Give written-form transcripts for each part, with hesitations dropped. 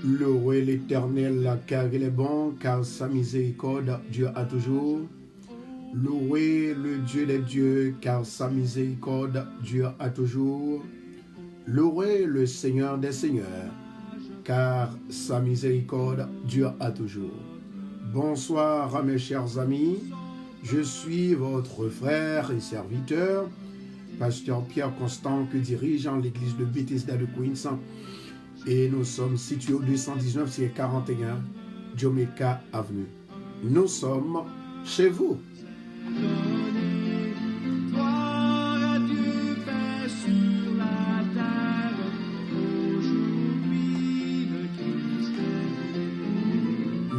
Louez l'Éternel, car il est bon, car sa miséricorde dure à toujours. Louez le Dieu des dieux, car sa miséricorde dure à toujours. Louez le Seigneur des seigneurs, car sa miséricorde dure à toujours. Bonsoir mes chers amis, je suis votre frère et serviteur, pasteur Pierre Constant, que dirigeant l'église de Bethesda de Queens, et nous sommes situés au 219-41 Jamaica Avenue. Nous sommes chez vous.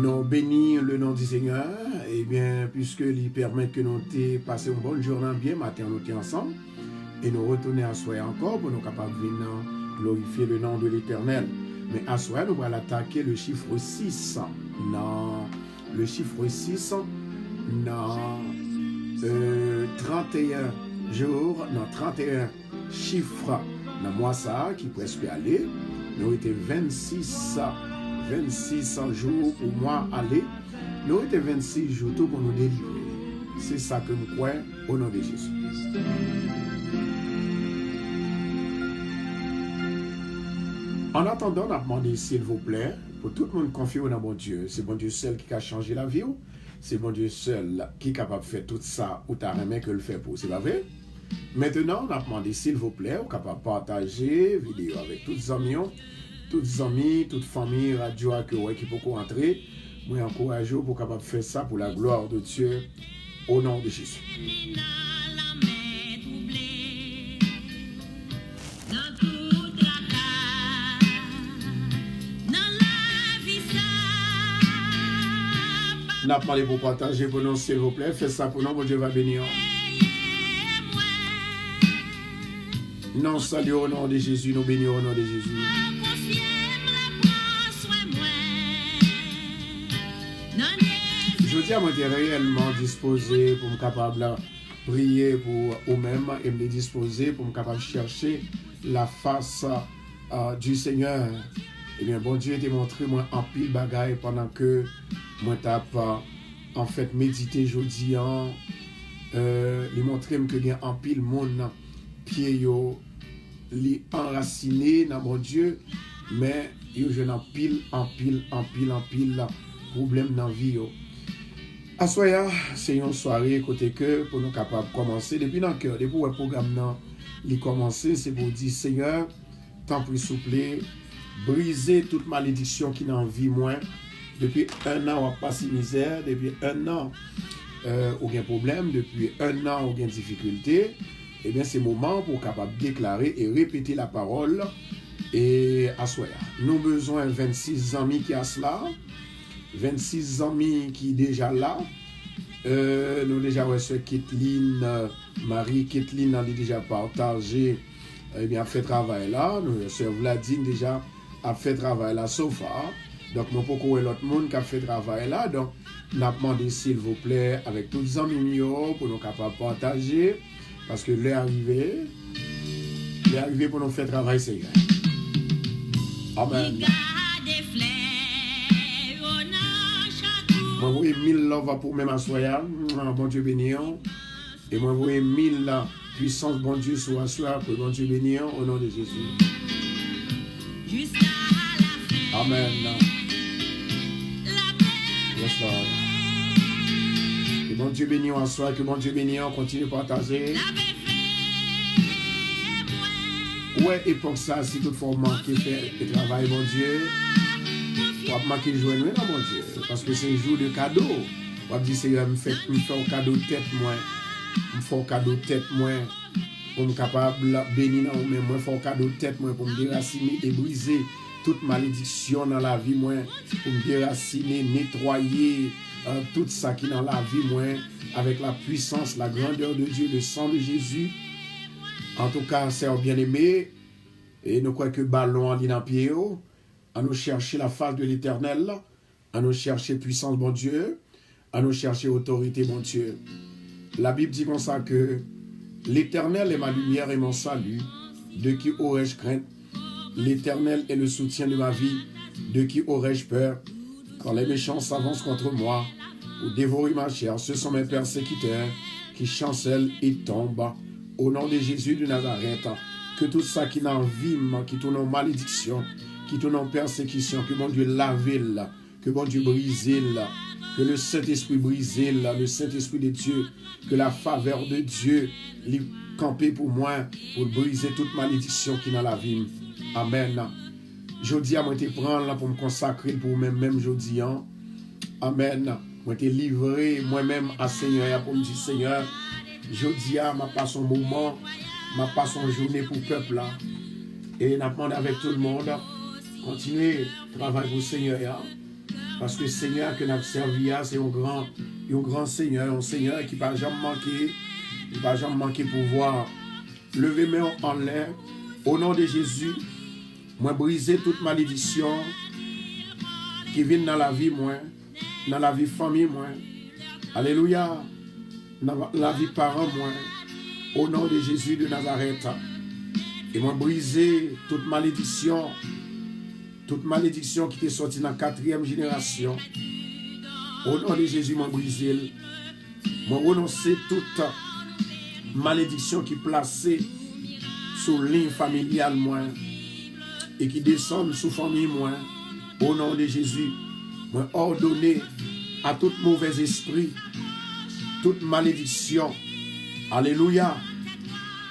Nous bénissons le nom du Seigneur, et bien, puisque il permet que nous passions une bonne journée, bien matin, nous sommes ensemble, et nous retournons à soi encore pour nous capables de venir glorifier le nom de l'Éternel. Mais à soi, nous allons attaquer le chiffre 6. Non, le chiffre 6, non, 31 jours, non, 31 chiffres, dans mois ça, qui presque aller, nous étions 26 jours pour moi aller, nous étions 26 jours tout pour nous délivrer. C'est ça que nous croyons au nom de Jésus. En attendant, on a demandé, s'il vous plaît, pour tout le monde confier dans bon Dieu. C'est bon Dieu seul qui a changé la vie. C'est bon Dieu seul qui est capable de faire tout ça ou t'as rien que le fait pour. C'est pas vrai? Maintenant, on a demandé, s'il vous plaît, vous capable de partager la vidéo avec toutes les amis, toute famille, radio qui peut entrer. Moi, encourage pour capable de faire ça pour la gloire de Dieu au nom de Jésus. N'a pas demandé pour partager pour nous, s'il vous plaît. Faites ça pour nous, bon Dieu va bénir. Nous saluons au nom de Jésus, nous bénissons au nom de Jésus. Je dis à moi d'être réellement disposé pour me capable de prier pour vous-même et me disposer pour me capable de chercher la face du Seigneur. Eh bien, bon Dieu t'a montré moi en pile bagaille pendant que moi tape en fait méditer jeudi il montré que il y a en pile monde pied yo li enraciné dans mon Dieu, mais yo je en pile problème dans vie yo. Assoya, c'est une soirée côté que pour nous capable commencer depuis dans cœur, depuis le programme nan li commencer, c'est pour dire Seigneur, tant pis souple, briser toute malédiction qui dans vie moi. Depuis un an, on a passé misère. Depuis un an, on a un problème. Depuis un an, on a une difficulté. Eh bien, c'est le moment pour capable déclarer et répéter la parole. Et à soi. Nous avons besoin de 26 amis qui a cela. 26 amis qui sont déjà là. Nous déjà reçu Kathleen, Marie Kathleen a déjà partagé, eh bien, a fait travail là. Nous, sœur Vladine déjà a fait travail là, so far. Donc, nous pouvons voir l'autre monde qui a fait travail là. Donc, nous avons demandé, s'il vous plaît, avec tous les amis pour nous capables de partager. Parce que l'heure arrivée pour nous faire travail, Seigneur. Amen. Moi, vous voyez 1000 love pour même assoya. Bon Dieu béni. Et moi, vous voyez 1000 puissance, bon Dieu, sur assoya. Que bon Dieu béni au nom de Jésus. Amen. Yes, Lord. Que bon Dieu bénisse en soi, que bon Dieu bénisse, on continue à partager. Ouais, et pour ça, si toutefois on manque faire le travail, bon Dieu, on va manquer de jouer nous, non, bon Dieu, parce que c'est un jour de cadeau. On va dire, Seigneur, me fait un cadeau de tête, moi, me fait un cadeau de tête, moi, pour me capable de bénir, mais moi, me fait un cadeau de tête, moi, pour me déraciner et briser toute malédiction dans la vie, moi, pour me déraciner, nettoyer tout ça qui est dans la vie, moi, avec la puissance, la grandeur de Dieu, le sang de Jésus. En tout cas, c'est bien aimé, et nous croyons que ballon en ligne en pied, à nous chercher la face de l'Éternel, à nous chercher puissance, bon Dieu, à nous chercher autorité, bon Dieu. La Bible dit comme ça que l'Éternel est ma lumière et mon salut, de qui aurais-je crainte? L'Éternel est le soutien de ma vie. De qui aurais-je peur? Quand les méchants s'avancent contre moi pour dévorer ma chair, ce sont mes persécuteurs qui chancellent et tombent. Au nom de Jésus de Nazareth, que tout ça qui n'envime, qui tourne en malédiction, qui tourne en persécution, que mon Dieu lave, que mon Dieu brise, que le Saint-Esprit brise, le Saint-Esprit de Dieu, que la faveur de Dieu lui camper pour moi, pour briser toute malédiction qui est dans la vie. Amen. Je dis à moi te prendre là pour me consacrer pour moi-même, je dis. Amen. Moi te livrer moi-même à Seigneur pour me dire Seigneur, je dis à ma passe un moment, ma passe une journée pour le peuple là. Et n'a demandé avec tout le monde, continuez travailler pour le Seigneur. Parce que le Seigneur que nous avons servi, c'est un grand Seigneur, un Seigneur qui ne va jamais manquer, il ne va jamais manquer pouvoir. Levez mes mains en l'air, au nom de Jésus, moi briser toute malédiction qui vient dans la vie, moi, dans la vie famille, moi. Alléluia, dans la vie parents, moi, au nom de Jésus de Nazareth. Et moi briser toute malédiction qui est sortie dans la 4e génération. Au nom de Jésus, moi briser. Moi renoncer toute malédiction qui est placée sur ligne familiale, moi, et qui descend sous famille, moi. Au nom de Jésus, moi ordonner à tout mauvais esprit, toute malédiction, alléluia,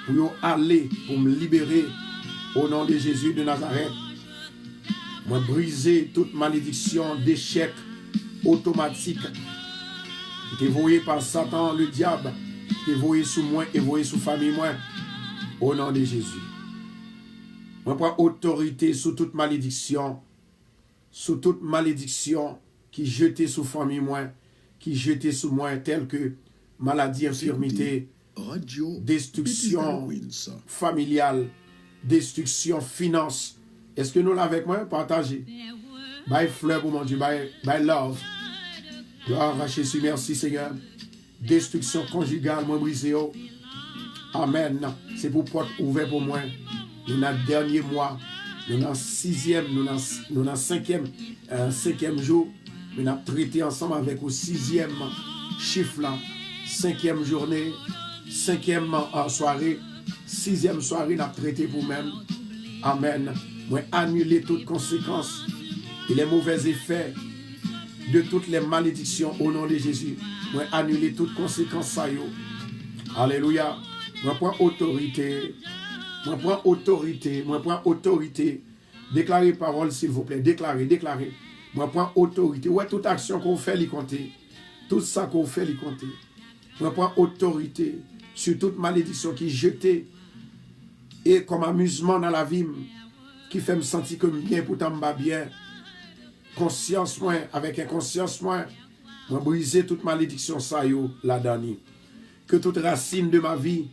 pour aller, pour me libérer, au nom de Jésus de Nazareth. Moi briser toute malédiction d'échec automatique qui est vouée par Satan, le diable, qui est voué sous moi et voué sous famille, moi, au nom de Jésus. Moi prends autorité sous toute malédiction qui jetée sous famille, moi, qui jetée sous moi, telle que maladie, infirmité, destruction familiale, destruction finance. Est-ce que nous l'avons avec moi? Partagez. Bye fleur pour mon Dieu, bye love. Gloire à Jésus, merci Seigneur. Destruction conjugale, moi brisé. Amen. C'est pour porte ouverte pour moi. Nous avons le dernier mois, nous avons 6e, nous avons 5e jour. Nous avons traité ensemble avec le 6e chiffre là. 5e journée, 5e soirée, 6e soirée, nous avons traité pour même. Amen. Moi annuler toutes conséquences et les mauvais effets de toutes les malédictions au nom de Jésus. Moi annuler toutes conséquences ça yo. Alléluia. Moi prends autorité. Moi prends autorité. Déclarez parole s'il vous plaît. Déclarez. Moi prends autorité. Ouais, toute action qu'on fait l'y compter. Tout ça qu'on fait l'y compter. Moi prends autorité sur toute malédiction qui est jetée et comme amusement dans la vie qui fait me sentir comme bien pourtant me bien. Conscience moins, avec inconscience moins, moi briser toute malédiction ça yo la dernière. Que toute racine de ma vie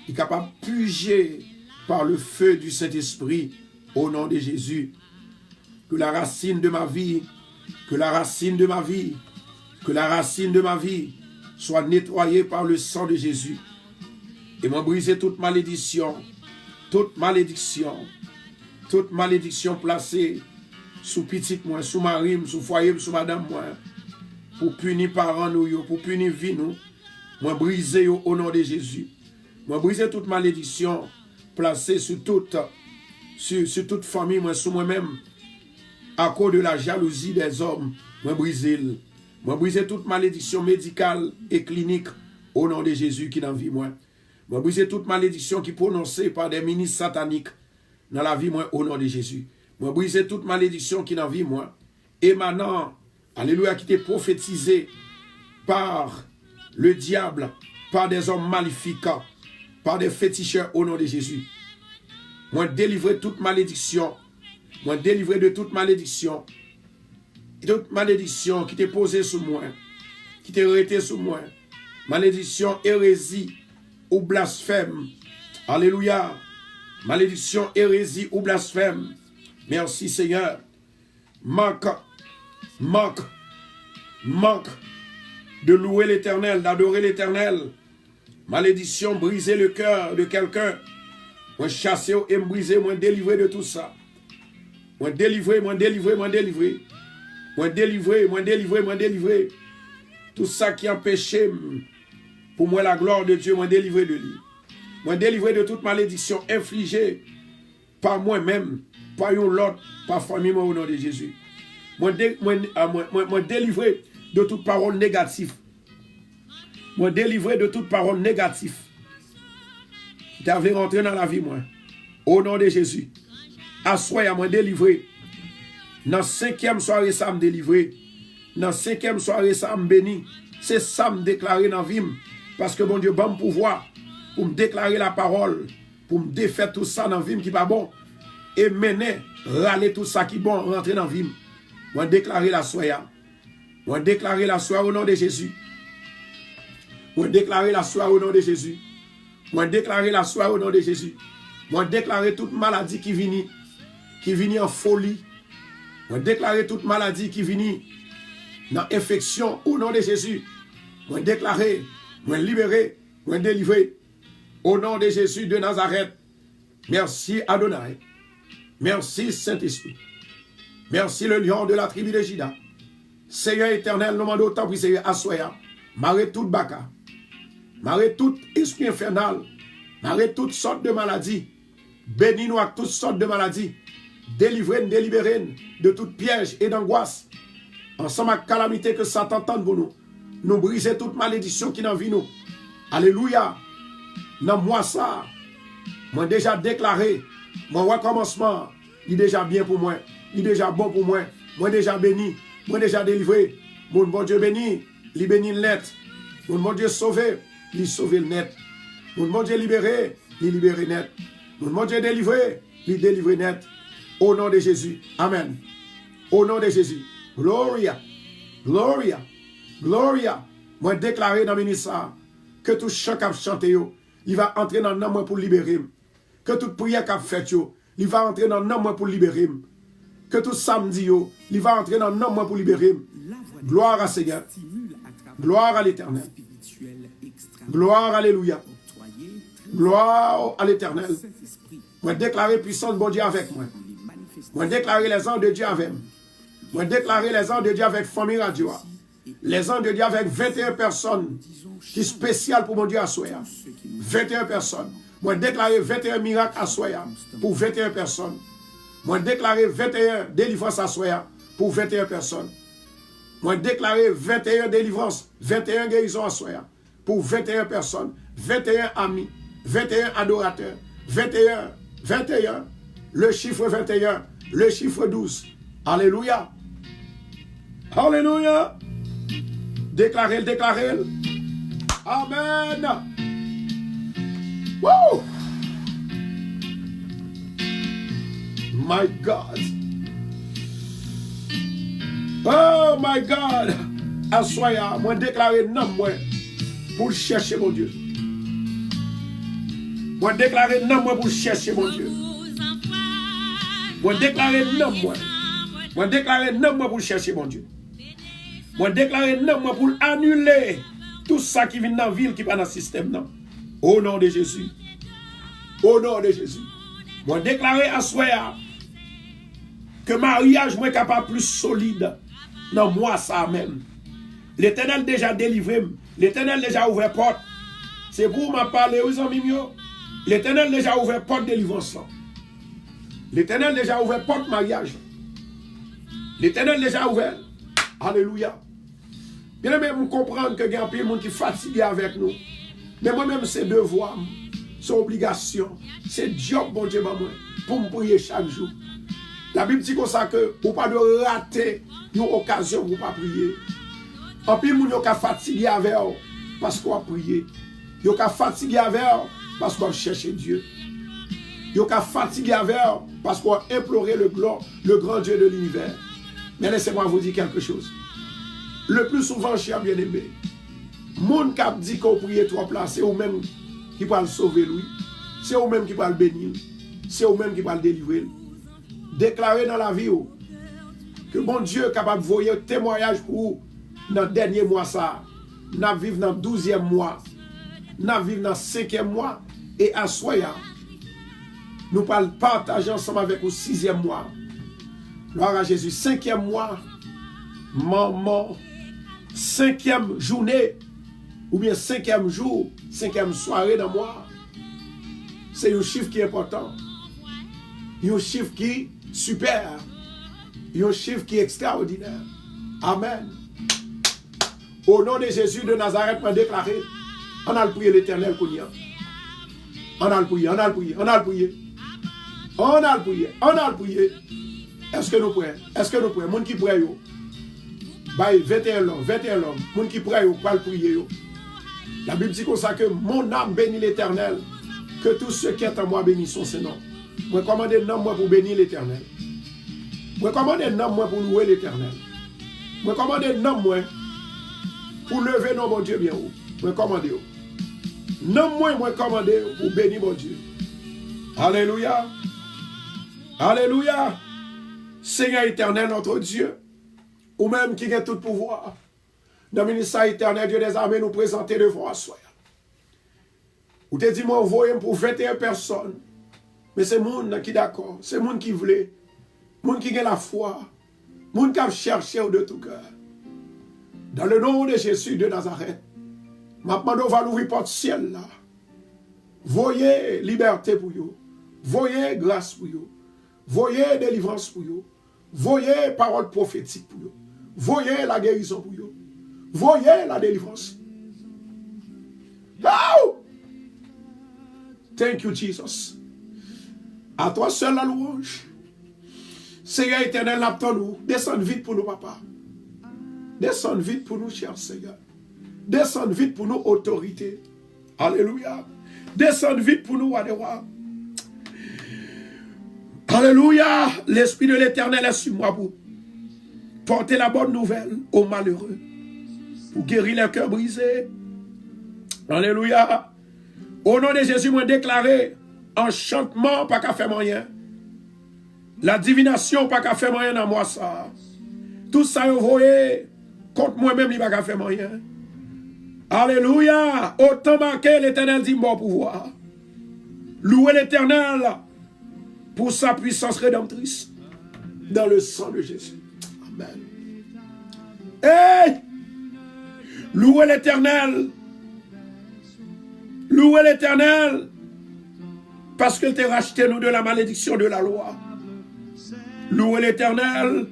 est capable de puger par le feu du Saint-Esprit au nom de Jésus. Que la racine de ma vie, soit nettoyée par le sang de Jésus. Et moi briser toute malédiction placée sous petite moi, sous marine, sous foyer, sous madame moi, pour punir parents nous, pour punir vie nous. Moi briser au nom de Jésus. Moi briser toute malédiction placée sur toute famille, moi sous moi-même, à cause de la jalousie des hommes. Moi briser toute malédiction médicale et clinique au nom de Jésus qui dans la vie moi. Moi briser toute malédiction qui est prononcée par des ministres sataniques dans la vie moi au nom de Jésus. Moi briser toute malédiction qui dans la vie moi, émanant, alléluia, qui était prophétisée par le diable, par des hommes maléfiques, par des féticheurs au nom de Jésus. Moi délivrer toute malédiction. Moi délivrer de toute malédiction. Toute malédiction qui t'est posée sur moi, qui t'est arrêtée sur moi. Malédiction, hérésie ou blasphème. Alléluia. Malédiction, hérésie ou blasphème. Merci Seigneur. Manque de louer l'Éternel, d'adorer l'Éternel. Malédiction, briser le cœur de quelqu'un. Moi chasser et me briser, moi délivrer de tout ça. Moi délivré, moi délivré, moi délivré. Moi délivré, moi délivré, moi délivré. Tout ça qui empêchait pour moi la gloire de Dieu, moi délivré de lui. Moi délivré de toute malédiction infligée par moi-même, par un l'autre, par famille, au nom de Jésus. Moi délivré de toute parole négative. Moi délivré de toute parole négative. Qui t'avait rentré dans la vie, moi. Au nom de Jésus. Assoya, moi délivré. Dans 5e soirée, ça me délivré. Dans 5e soirée, ça me béni. C'est ça me déclarer dans la vie. Parce que bon Dieu, bon pouvoir pour me déclarer la parole, pour me défaire tout ça dans la vie qui n'est pas bon. Et mener, râler tout ça qui est bon, rentrer dans la vie. Moi déclarer la soya. Moi déclarer la soya au nom de Jésus. Moi déclarer la soya au nom de Jésus. Moi déclarer la soya au nom de Jésus. Moi déclarer toute maladie qui vient en folie. Moi déclarer toute maladie qui vient dans infection au nom de Jésus. Moi déclarer, moi libérer, moi délivrer au nom de Jésus de Nazareth. Merci Adonai. Merci Saint-Esprit. Merci le lion de la tribu de Juda. Seigneur éternel, nous demandons autant pour Seigneur Assoya. Marre toute baka. Marre tout esprit infernal. Marre toutes sortes de maladies. Bénis-nous avec toutes sortes de maladies. Délivrez-nous, délibérez-nous de tout piège et d'angoisse. Ensemble avec calamité que Satan tente pour nous. Nous briser toute malédiction qui n'en vit nous. Alléluia. Dans moi ça, moi déjà déclaré, mon recommencement, il est déjà bien pour moi. Il est déjà bon pour moi. Moi déjà béni. Moi déjà délivré. Mon bon Dieu béni. Il bénit le net. Mon bon Dieu sauvé. Il sauve le net. Mon bon Dieu libéré. Il libéré net. Mon bon Dieu délivré. Il délivré net. Au nom de Jésus. Amen. Au nom de Jésus. Gloria. Gloria. Gloria. Moi déclaré dans le ministère que tout chant qu'a chanté, il va entrer dans le nom pour libérer. Que toute prière qu'a fait, il va entrer dans le nom pour libérer. Que tout samedi, il va entrer dans le nom pour libérer. Gloire à Seigneur. Gloire à l'Éternel. Gloire, alléluia. Gloire à l'Éternel. Moi déclarer puissance bon Dieu avec moi. Moi déclarer les anges de Dieu avec moi. Moi déclarer les anges de Dieu avec famille radio. Les anges de Dieu avec 21 personnes qui sont spéciales pour mon Dieu à Soya. 21 personnes. Moi déclarer 21 miracles à Soya pour 21 personnes. Moi déclarer 21 délivrances à Soya pour 21 personnes. Moi déclarer 21 délivrances, 21 guérisons à Soya pour 21 personnes, 21 amis, 21 adorateurs, 21, le chiffre 21, le chiffre 12. Alléluia. Alléluia. Déclarez-le, déclarez-le. Amen. Woo! My God. Oh my God. Assoya, moi déclarer non, moi, pour chercher mon Dieu. Moi déclarer non, moi, pour chercher mon Dieu. Moi déclarer non, moi. Moi déclarer non, moi, pour chercher mon Dieu. Moi déclarer non, moi, pour annuler tout ça qui vient dans la ville, qui va dans le système. Non. Au nom de Jésus. Au nom de Jésus. Moi déclarer à Soya que mariage moi capable plus solide dans moi ça même. L'Éternel déjà délivré, l'Éternel déjà ouvert porte. C'est pour m'en parler aux amis. L'Éternel déjà ouvert porte de délivrance. L'Éternel déjà ouvert porte mariage. L'Éternel déjà ouvert. Alléluia. Bien aimé, vous comprendre que il y a un peu de monde qui est fatigué avec nous. Mais moi-même, c'est devoir, c'est obligation, c'est job, bon Dieu, pour me prier chaque jour. La Bible dit comme ça que vous ne pouvez pas rater une occasion pour ne pas prier. En plus, vous êtes fatigué avec vous parce qu'on a prié. Vous êtes fatigué avec vous parce qu'on a cherché Dieu. Vous êtes fatigué avec vous parce qu'on a imploré le grand Dieu de l'univers. Mais laissez-moi vous dire quelque chose. Le plus souvent, cher bien-aimé, moun qui dit qu'on prie trois places, c'est vous-même qui va le sauver lui. C'est vous-même qui va le bénir. C'est vous-même qui va le délivrer. Déclarer dans la vie que bon Dieu est capable de voyer témoignage pour vous dans le dernier mois ça. Nous vivons dans le 12e mois. Nous vivons dans le 5e mois. Et à Soya, nous partageons ensemble avec le 6e mois. Gloire à Jésus. 5e mois, maman, 5e journée, ou bien 5e jour, 5e soirée dans le mois. C'est un chiffre qui est important. Un chiffre qui est super. Un chiffre qui est extraordinaire. Amen. Au nom de Jésus de Nazareth, m'a déclaré, on a le prier l'Éternel pour nous. On a le prier, on a le prier, on a le prier. On a le prier, on a le prier. Est-ce que nous prions? Est-ce que nous prions? Moun qui prie yo. Bay 21 l'homme. Moun qui prie yo, pas le prier yo. La Bible dit comme ça que mon âme bénit l'Éternel, que tous ceux qui est en moi bénissent son nom. Moi commande un nom moi pour bénir l'Éternel. Moi commande un nom moi pour louer l'Éternel. Moi commande un nom moi pour lever non mon Dieu bien haut. Moi commande yo. Non moi commande pour bénir mon Dieu. Alléluia. Alléluia. Seigneur éternel notre Dieu, ou même qui a tout pouvoir. Dans le ministère éternel Dieu des armées nous présenter devant soi. Ou te dit moi envoyé pour 21 personnes. Mais c'est monde qui d'accord, c'est monde qui voulait, monde qui a la foi, monde qui a cherché de tout cœur. Dans le nom de Jésus de Nazareth, maintenant on va l'ouvrir porte ciel là. Voyez liberté pour vous, voyez grâce pour vous, voyez délivrance pour vous, voyez parole prophétique pour vous, voyez la guérison pour vous, voyez la délivrance. Oh! Thank you Jesus. À toi seul la louange. Seigneur éternel, attends-nous. Descends vite pour nous, papa. Descends vite pour nous, cher Seigneur. Descends vite pour nous, autorité. Alléluia. Descends vite pour nous, Wadewa. Alléluia. L'Esprit de l'Éternel est sur moi pour porter la bonne nouvelle aux malheureux. Pour guérir les cœurs brisés. Alléluia. Au nom de Jésus, moi déclaré enchantement, pas qu'à faire moyen. La divination, pas qu'à faire moyen dans moi ça. Tout ça, vous voyez, contre moi-même, il n'y a pas qu'à faire moyen. Alléluia. Autant marqué, l'Éternel dit mon pouvoir. Louez l'Éternel pour sa puissance rédemptrice dans le sang de Jésus. Amen. Hey! Louez l'Éternel. Louez l'Éternel. Parce qu'il t'a racheté nous de la malédiction de la loi. Louez l'Éternel.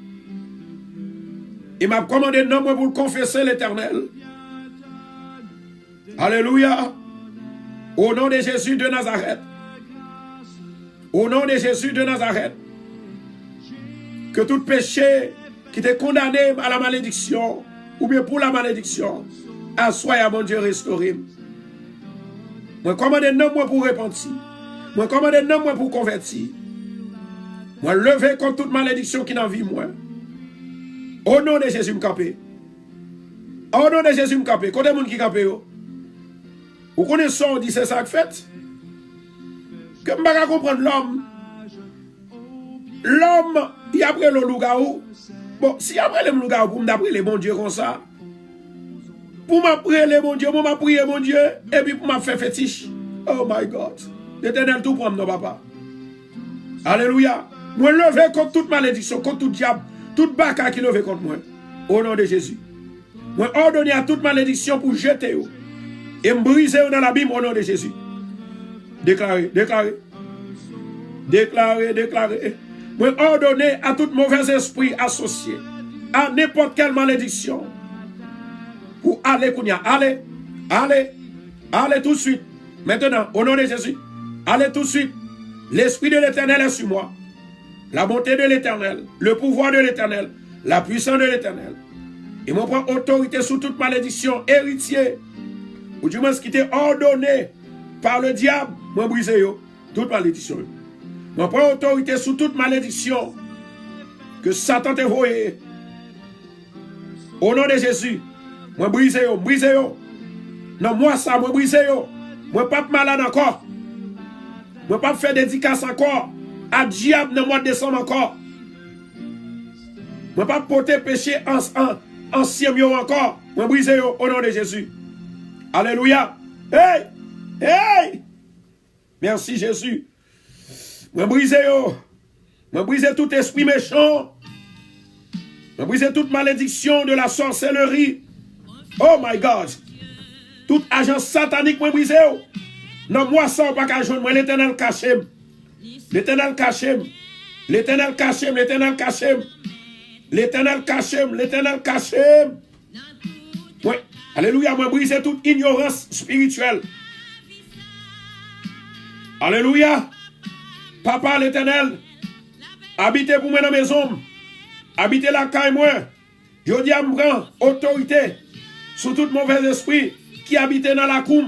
Il m'a commandé non moi pour confesser l'Éternel. Alléluia. Au nom de Jésus de Nazareth. Au nom de Jésus de Nazareth. Que tout péché qui t'est condamné à la malédiction, ou bien pour la malédiction, assoie à mon Dieu restauré. Moi commande non moi pour repentir. Moi commande non moi pour convertir. Moi lever contre toute malédiction qui n'en vit moi. Au nom de Jésus m'capé. Au nom de Jésus m'capé. Côté moun qui capé yo. Vous connaissez on dit c'est ça que fait. Que m'pa comprendre l'homme. L'homme, il après le loup-garou. Bon, si après le loup-garou pour m'appeler les bons dieux comme ça. Pour m'appeler les bons dieux, pour m'appeler mon Dieu, et puis pour m'affairer fétiche. Oh my God. L'Éternel tout prend nos papa. Alléluia. Moi lever contre toute malédiction, contre tout diable, toute baka qui lever contre moi. Au nom de Jésus. Moi ordonner à toute malédiction pour jeter vous. Et me briser dans l'abîme au nom de Jésus. Déclarez, déclarez. Déclarez, déclarez. Moi ordonner à tout mauvais esprit associé à n'importe quelle malédiction. Pour aller, Kounia. Allez, allez, allez tout de suite. Maintenant, au nom de Jésus, allez tout de suite. L'Esprit de l'Éternel est sur moi. La bonté de l'Éternel, le pouvoir de l'Éternel, la puissance de l'Éternel. Et moi prends autorité sous toute malédiction, héritier, ou du moins ce qui était ordonné par le diable, moi briser yo, toute malédiction. Moi prends autorité sous toute malédiction que Satan t'a voyé. Au nom de Jésus, moi brise yo, brise yo. Non, moi ça, moi brise yo. Moi pas malade encore. Moi pas faire dédicace encore. À diable dans le mois de décembre encore. Moi pas porter péché ancien mieux encore. Moi brise yo au nom de Jésus. Alléluia. Hey! Hey! Merci Jésus. Moi brise yo. Moi brise tout esprit méchant Je brise toute malédiction de la sorcellerie. Oh my God. Toute agence satanique, moi brise. Non, moi ça, on pas qu'à joindre. Moi, l'Éternel caché. L'Éternel caché. L'Éternel caché. L'Éternel caché. L'Éternel caché. L'Éternel caché. Oui. Alléluia. Moi brise toute ignorance spirituelle. Alléluia. Papa l'Éternel. Habitez pour moi dans la maison. Habitez la caille moi. Je dis à me autorité sur tout mauvais esprit qui habite dans la cour,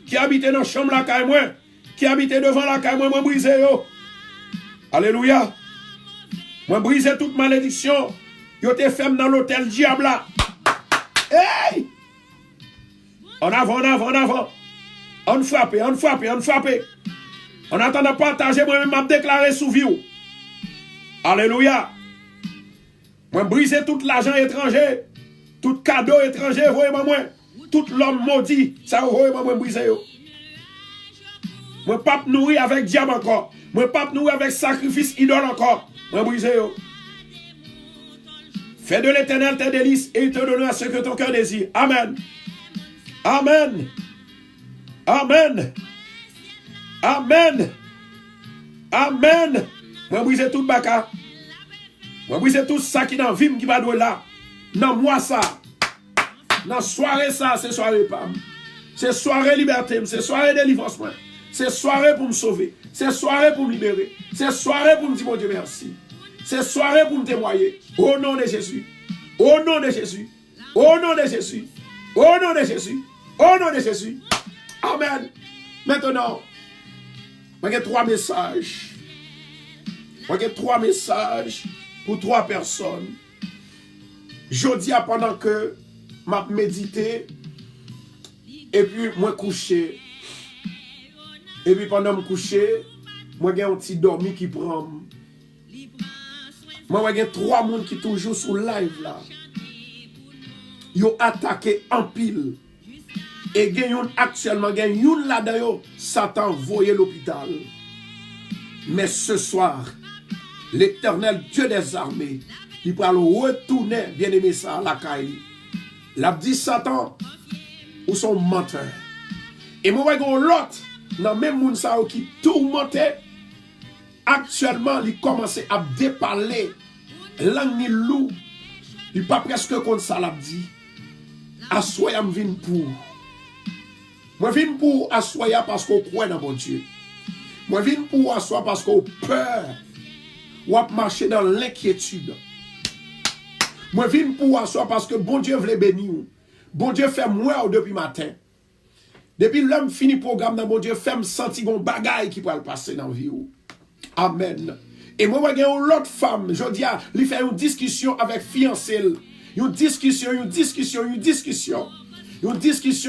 qui habite dans la chambre la caille moi, qui habite devant la caille moi, brise yo. Alléluia. Moi brise toute malédiction. Yo te ferme dans l'hôtel diable. Hey! En avant, en avant, en avant. On frappe, on frappe, on frappe. On attend de partager, moi-même, m'a déclaré sous vie. Alléluia. Moi, briser tout l'argent étranger, tout cadeau étranger, voyez-moi, moi. Tout l'homme maudit, ça, voyez-moi, moi, briser. Moi, pas nourrir avec diable encore. Moi, pas nourrir avec sacrifice idole encore. Moi, briser. Fais de l'Éternel tes délices et il te donnera ce que ton cœur désire. Amen. Amen. Amen. Amen. Amen. Moi, brise tout baka. Moi, brise tout ça qui dans vim qui va douer là. Non, moi ça. Non, soirée ça, c'est soirée pas. C'est soirée liberté, c'est soirée délivrance. C'est soirée pour me sauver. C'est soirée pour me libérer. C'est soirée pour me dire, mon Dieu, merci. C'est soirée pour me témoigner. Au nom de Jésus. Au nom de Jésus. Au nom de Jésus. Au nom de Jésus. Au nom de Jésus. Amen. Maintenant, j'ai 3 messages. J'ai 3 messages pour 3 personnes. Je dis pendant que je médité, et puis moi couché. Et puis pendant que je couché, moi j'ai un petit dormi qui prend. Moi j'ai 3 personnes qui toujours sur live là. Ils ont attaqué en pile. Et actuellement, là-dedans, Satan voyait l'hôpital. Mais ce soir, l'Éternel Dieu des armées, il va le retourner, bien aimé ça, à la caille. Il a dit Satan, ou son menteur. Et moi, je vois l'autre, dans le même monde qui tourmentait, actuellement, il commence à déparler, langue ni loup. Il pas presque comme ça, l'a dit. Assoya me vient pour. Moi, je viens pour assoya parce qu'on croit dans mon Dieu. Moi, je viens pour assoya parce qu'on peur. Ou à marcher dans l'inquiétude. Moi, je viens pour assoya parce que bon Dieu veut bénir. Bon Dieu fait moi depuis matin. Depuis l'homme finit le programme, bon Dieu fait me sentir un bagaille qui peut le passer dans la vie. Amen. Et moi, je vois une autre femme, je dis, il fait une discussion avec fiancé. Une discussion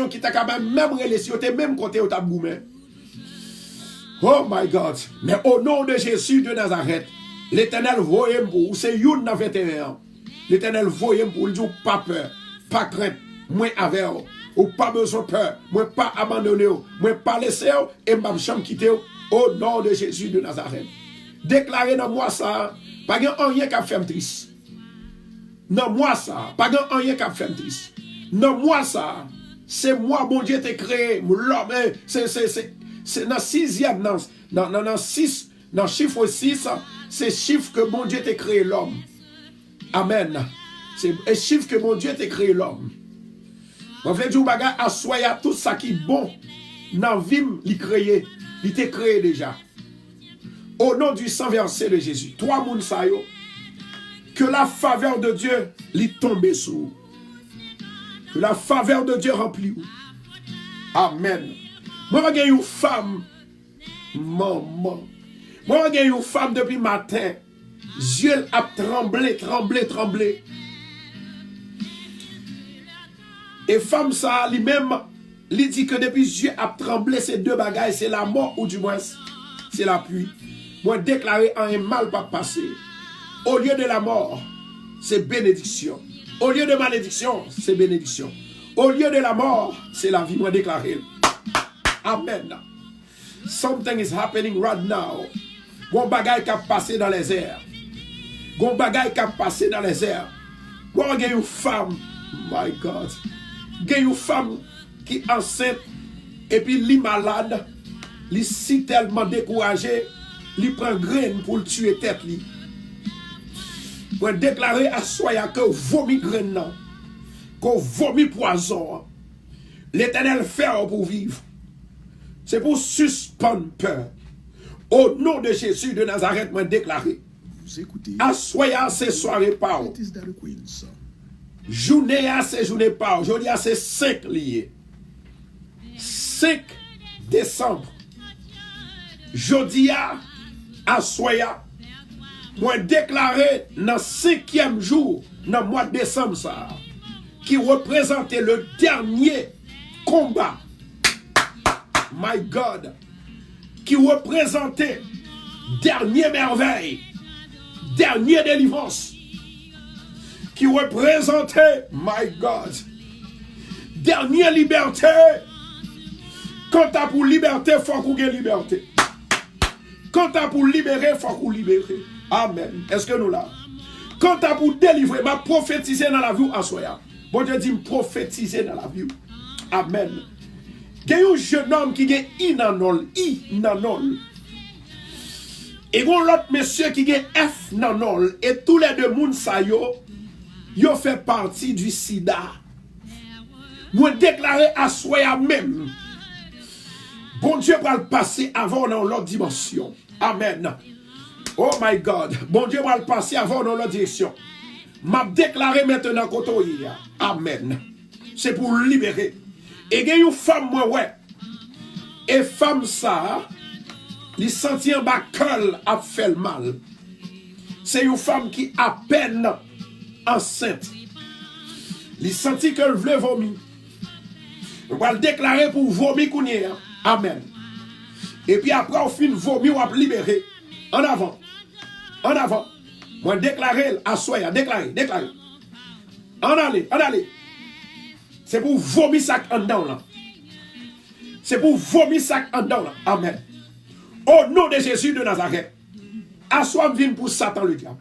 qui t'a quand même relation, même côté au taboumen. Oh my God. Mais au nom de Jésus de Nazareth, l'Éternel voyait pour, c'est une dans 21 ans. L'Éternel voyait pour, il dit, pas peur, pas crainte, moi avec ou pas besoin de peur, moi pas abandonné, moi pas laissé, et ma chambre quitter au nom de Jésus de Nazareth. Déclarez dans moi ça, pas rien qui fait triste. Non, moi ça, pas rien qui fait triste. Non, moi ça, c'est moi, bon Dieu t'a créé, l'homme, c'est dans 6e, dans 6, dans chiffre 6, c'est chiffre que bon Dieu t'a créé l'homme. Amen. C'est le chiffre que bon Dieu t'a créé l'homme. On veut dire, baga, assoya tout ça qui est bon, dans vie, il créé, il t'a créé déjà. Au nom du sang versé de Jésus, 3 moun sa yo, que la faveur de Dieu lui tombe sur. Que la faveur de Dieu remplit. Amen. Moi, je une femme, maman. Moi, je une femme depuis matin. Dieu a tremblé. Et femme ça, lui-même, lui dit que depuis Dieu a tremblé ces 2 bagailles, c'est la mort ou du moins, c'est la pluie. Moi, déclarer un mal pas passé. Au lieu de la mort, c'est bénédiction. Au lieu de malédiction, c'est bénédiction. Au lieu de la mort, c'est la vie. Moi, déclaré. Amen. Something is happening right now. Gon bagaille qui a passé dans les airs. Gon bagaille qui a passé dans les airs. Moi, il y a une femme, my God, il y a une femme qui est enceinte et puis elle est malade, elle est si tellement découragée, elle prend graine pour le tuer tête. Pour déclarer à Soya que vomit graine, qu'on vomit poison. L'Éternel fait pour vivre. C'est pour suspendre peur. Au nom de Jésus de Nazareth, moi déclaré. Vous écoutez. Assoya ces soirées par. Journée à ces journées par. Aujourd'hui à ces 5 liés. 5 décembre. Jeudi à Soya. Moi déclaré dans le 5e jour, dans le mois de décembre, ça, qui représentait le dernier combat. My God. Qui représentait dernière merveille, dernière délivrance, qui représentait, my God, dernière liberté. Quand tu as pour liberté, il faut qu'on ait liberté. Quand tu as pour libérer, il faut qu'on libère. Amen. Est-ce que nous là? Quand tu as pour délivrer, m'a prophétiser dans la vie à Soya. Bon Dieu dit, prophétiser dans la vie. Amen. Il y a un jeune homme qui est inanol. Et il y a l'autre monsieur qui est F nanol. Et tous les deux moun sa yo fait partie du sida. Moi déclarer à Soya même. Bon Dieu va le passer avant dans l'autre dimension. Amen. Oh my God. Bon Dieu va le passer avant dans l'autre direction. M'a déclaré maintenant qu'on Amen. C'est pour libérer. Et il y a une femme, moi, ouais. Et femme, ça, il sentit en bas qu'elle a fait le mal. C'est une femme qui à peine enceinte. Il sentit qu'elle voulait vomir. On va le déclarer pour vomir. Amen. Et puis après, au fin, vomir, on va libérer. En avant. En avant. Moi, déclarer à Soya. Déclarer. En aller. C'est pour vomir ça en dedans là. C'est pour vomir ça en dedans là. Amen. Au nom de Jésus de Nazareth. Assois vient pour Satan le diable.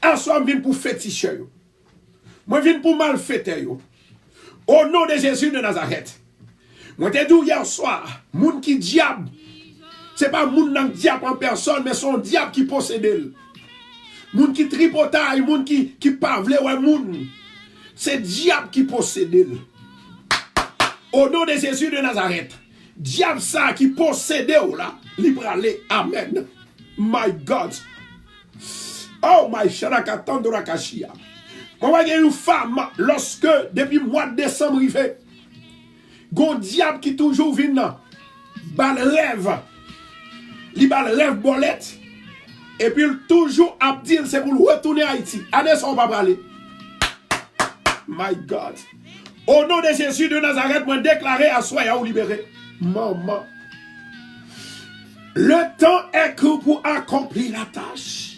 Assois vient pour féticheur. Moi viens pour malfaiteur. Au nom de Jésus de Nazareth. Moi te dis hier soir, moun qui diable. C'est pas moun nan diable en personne, mais son diable qui possède. Moun qui tripotaille, moun qui pavle ouais moun. C'est diable qui possède. Au nom de Jésus de Nazareth. Diable ça qui possède là. Libre aller. Amen. My God. Oh my Sharakatandora Kashia. Moi, il y a une femme, lorsque, depuis le mois de décembre, il fait, gon diable qui toujours vient, bal rêve. Il bal rêve bolette. Et puis, il toujours abdil, c'est pour retourner à Haïti. Allez, ça, on va parler. My God. Au nom de Jésus de Nazareth, moi déclaré à Soya ou libéré. Maman. Le temps est cru pour accomplir la tâche.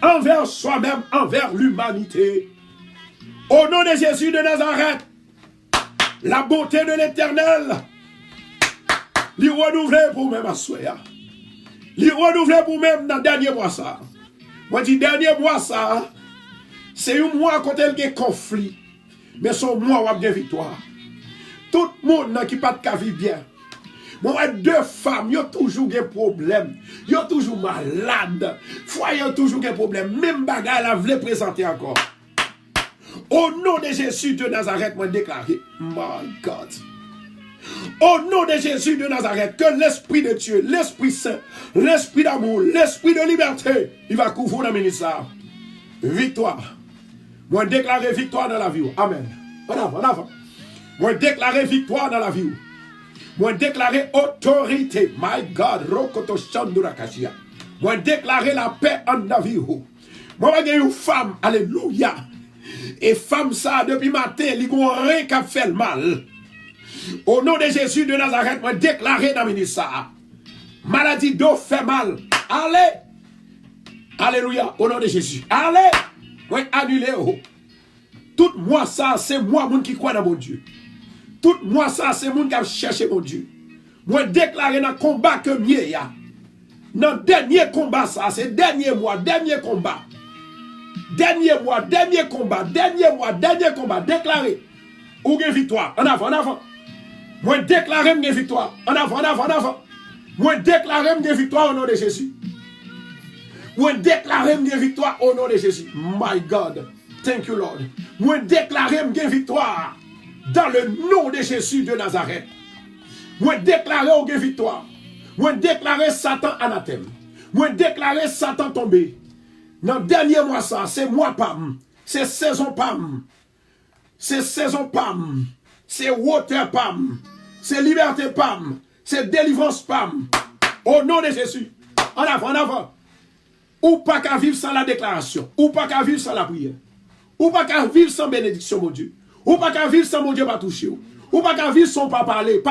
Envers soi-même, envers l'humanité. Au nom de Jésus de Nazareth, la bonté de l'Éternel, lui renouveler pour même à Soya. Lui renouveler pour même dans le dernier mois ça. Moi dis dernier mois ça, c'est un mois quand il y a conflit. Mais son mois où il y a victoire. Tout le monde qui pas de vivre bien. Moi, deux femmes, ils ont toujours des problèmes. Ils ont toujours malades. Foyer ont toujours des problèmes. Même bagarre, la voulait présenter encore. Au nom de Jésus de Nazareth, moi déclaré, my God. Au nom de Jésus de Nazareth, que l'Esprit de Dieu, l'Esprit Saint, l'Esprit d'amour, l'Esprit de liberté, il va couvrir le ministère. Victoire. Moi déclarer victoire dans la vie. Amen. En avant. Moi déclarer victoire dans la vie. Moi déclarer autorité. My God. Rokoto Shandura Kashia. Moi déclarer la paix en la vie. Moi j'ai une femme. Alléluia. Et femme ça depuis matin. Il n'y a rien qui fait le mal. Au nom de Jésus de Nazareth. Moi déclarer dans le ministère. Maladie d'eau fait mal. Allez. Alléluia. Au nom de Jésus. Allez. Oui, annulé. Tout moi ça, c'est moi qui croit dans mon Dieu. Tout moi ça, c'est moi qui a cherché mon Dieu. Moi déclaré dans le combat que mieux y a. Dans le dernier combat ça, c'est dernier mois, dernier combat. Dernier mois, dernier combat, déclaré. Ou une victoire. En avant. Moi, déclaré une victoire. En avant. Moi, déclaré une victoire au nom de Jésus. Moi, déclaré une victoire au nom de Jésus. My God. Thank you, Lord. Moi, déclaré une victoire dans le nom de Jésus de Nazareth. Moi, déclaré une victoire. Moi, déclaré Satan anathème. Moi, déclaré Satan tombé. Dans le dernier mois, ça, c'est mois PAM. C'est saison PAM. C'est saison PAM. C'est water PAM. C'est liberté PAM. C'est délivrance PAM. Au nom de Jésus. En avant. Ou pas qu'à vivre sans la déclaration. Ou pas qu'à vivre sans la prière. Ou pas qu'à vivre sans bénédiction, mon Dieu. Ou pas qu'à vivre sans mon Dieu pas toucher. Ou pas qu'à vivre sans pas parler.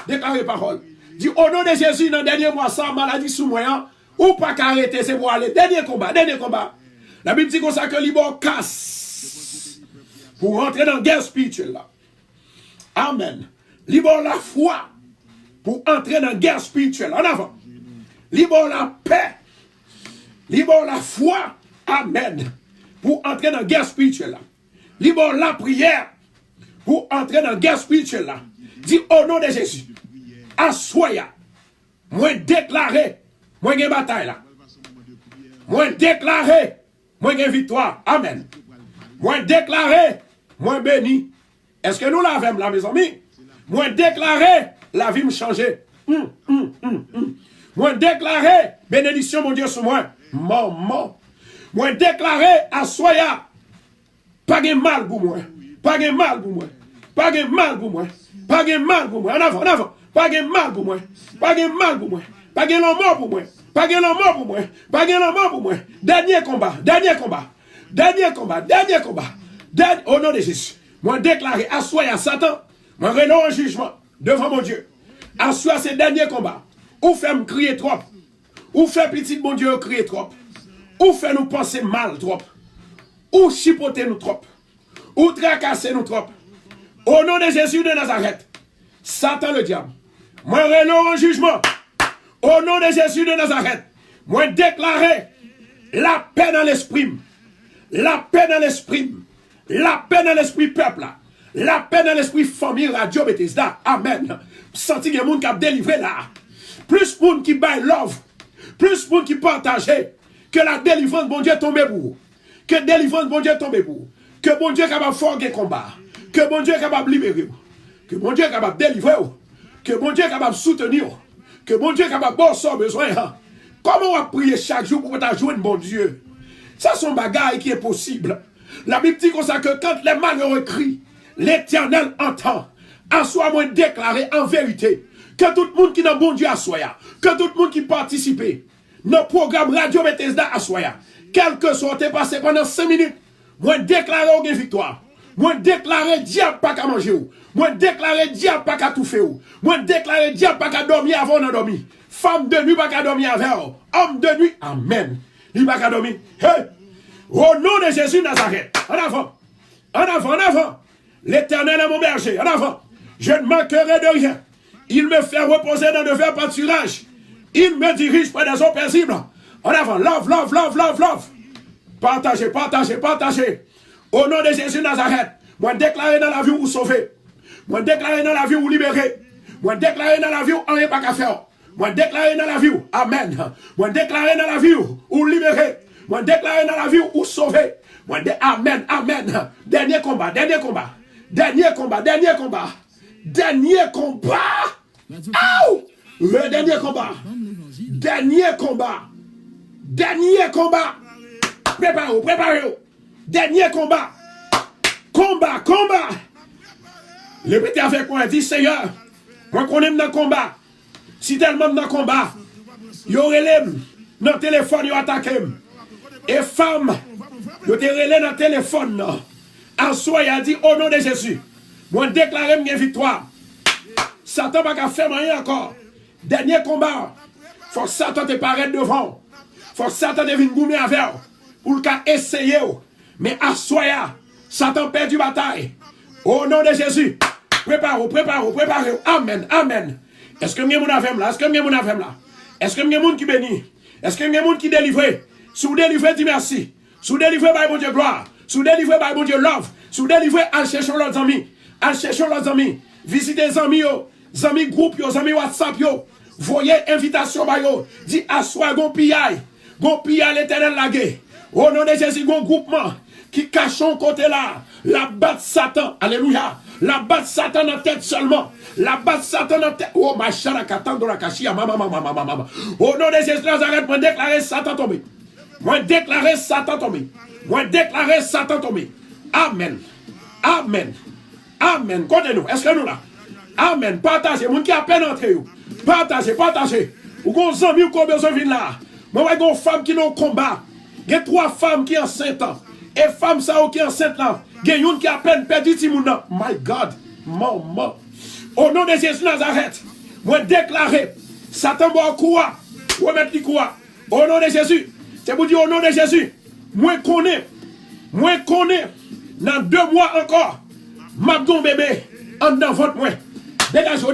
Déclarer parole. Dis au nom de Jésus, dans le dernier mois, ça, maladie sous moyen. Ou pas qu'à arrêter, c'est pour aller. Dernier combat. La Bible dit comme ça que l'Ibon casse. Pour rentrer dans la guerre spirituelle là. Amen. L'Ibon la foi. Pour entrer dans la guerre spirituelle. En avant. L'Ibon la paix. L'Ibon la foi. Amen. Pour entrer dans la guerre spirituelle là. L'Ibon la prière. Pour entrer dans la guerre spirituelle là. Dis au nom de Jésus. Assoya. Moi déclaré. Moi j'ai bataille là. Moi déclaré. Moi j'ai victoire. Amen. Moi déclaré. Moi béni. Est-ce que nous l'avons là, mes amis? Moi déclaré. La vie me changer. Moi déclaré. Bénédiction, mon Dieu, sur moi. Maman. Moi déclaré. Assoya. Pas de mal pour moi. Pas de mal pour moi. Pas de mal pour moi. Pas de mal pour moi. En avant. Pas de mal pour moi. Pas de mal pour moi. Pas de mort pour moi. Pas de mort pour moi. Pas de mort pour moi. Dernier combat. Au nom de Jésus. Moi déclaré, assoya Satan. Moi renonce en jugement devant mon Dieu. Assoya ces derniers combats. Ou fait me crier trop. Ou fait petit mon Dieu crier trop. Ou fait nous penser mal trop. Ou chipoter nous trop. Ou tracasser nous trop. Au nom de Jésus de Nazareth. Satan le diable. Moi renonce en jugement. Au nom de Jésus de Nazareth, moi déclarer la paix dans l'esprit. La paix dans l'esprit. La paix dans l'esprit peuple. La paix dans l'esprit famille Radio Bethesda. Amen. Senti qu'il y a des gens qui ont délivré là. Plus de gens qui baillent love. Plus de gens qui partagent. Que la délivrance, bon Dieu, tombe pour vous. Que délivrance, bon Dieu, tombe pour vous. Que bon Dieu est capable de faire des combats. Que bon Dieu est capable de libérer vous. Que bon Dieu est capable de délivrer vous. Que bon Dieu est capable de soutenir vous. Que bon Dieu est capable de faire besoin. Comment on va prier chaque jour pour jouer de bon Dieu? Ça, c'est un bagage qui est possible. La Bible dit comme ça que quand les malheureux crient, l'Éternel entend. En soi, moi déclarer en vérité que tout le monde qui est dans bon Dieu assoya, que tout le monde qui participe dans le programme Radio Bethesda assoya, quel que soit passé pendant 5 minutes, moi déclarer une victoire. Moi déclarer diable pas qu'à manger. Moi déclarer diable pas qu'à tout faire. Moi déclarer diable pas qu'à dormir avant de dormir. Femme de nuit pas qu'à dormir avant. Homme de nuit, amen. Il pas qu'à dormir. Hey! Au nom de Jésus Nazareth. En avant. L'Éternel est mon berger. En avant. Je ne manquerai de rien. Il me fait reposer dans de verts pâturages. Il me dirige près des eaux paisibles. En avant. Love. Partagez. Au nom de Jésus Nazareth, moi déclarer dans la vie ou sauver. Moi déclarer dans la vie ou libérer. Moi déclarer dans la vie ou rien pas qu'à faire. Moi déclarer dans la vie ou amen. Moi déclarer dans la vie ou libérer. Moi déclarer dans la vie ou sauver. Moi amen. Dernier combat. Oh! Le dernier combat. Dernier combat. Préparez-vous. Dernier combat. Combat. Le petit avec moi dit Seigneur, moi qu'on aime dans le combat. Si tellement dans le combat, il y aurait l'aime dans le téléphone, il attaque. Et femme, il te relève dans le téléphone. En soi, il a dit au nom de Jésus, moi déclarer une victoire. Satan va pas faire rien encore. Dernier combat. Faut que Satan te paraisse devant. Faut que Satan te vienne goumer avec. Pour le cas essayer. Mais à soi, Satan perd du bataille. Au nom de Jésus. Préparez-vous. Amen. Est-ce que vous avez là? Est-ce que vous avez là? Est-ce que vous avez qui bénit? Est-ce que vous avez qui délivre? Si vous délivrez, dis merci. Si vous délivrez, by bon Dieu gloire. Si vous délivrez, by bon Dieu love. Si vous délivrez, allez chercher leurs amis. Allez chercher leurs amis. Visitez les amis, les amis groupe, les amis WhatsApp, voyez invitation, dit assois, gon piaille l'éternel lagué. Au nom de Jésus, gon groupement qui cachons côté là, la batte Satan, alléluia, la batte Satan en tête seulement, la batte Satan en tête, oh ma chara katando la kashia, maman. Au nom de Jésus, Nazareth, moi déclarer Satan tombé, moi déclarer Satan tombé, moi déclarer Satan tombé. Amen, amen, amen. Comptez-nous, est-ce que nous là? Amen, partagez, moun qui a peine entré, partagez. Ou gon zami ou qu'on besoin de là. Moi, j'ai une femme qui est au combat. Il y a 3 femmes qui sont enceintes. Et femme ça qui est enceinte là. Il y a une qui a peine perdu Timouna. My God. Maman. Au nom de Jésus Nazareth. Moi déclarer. Satan va quoi? Remettre lui quoi? Au nom de Jésus. C'est pour dire au nom de Jésus. Moi connais. Dans 2 mois encore. M'abdon bébé. En dans votre moi. Dégagez.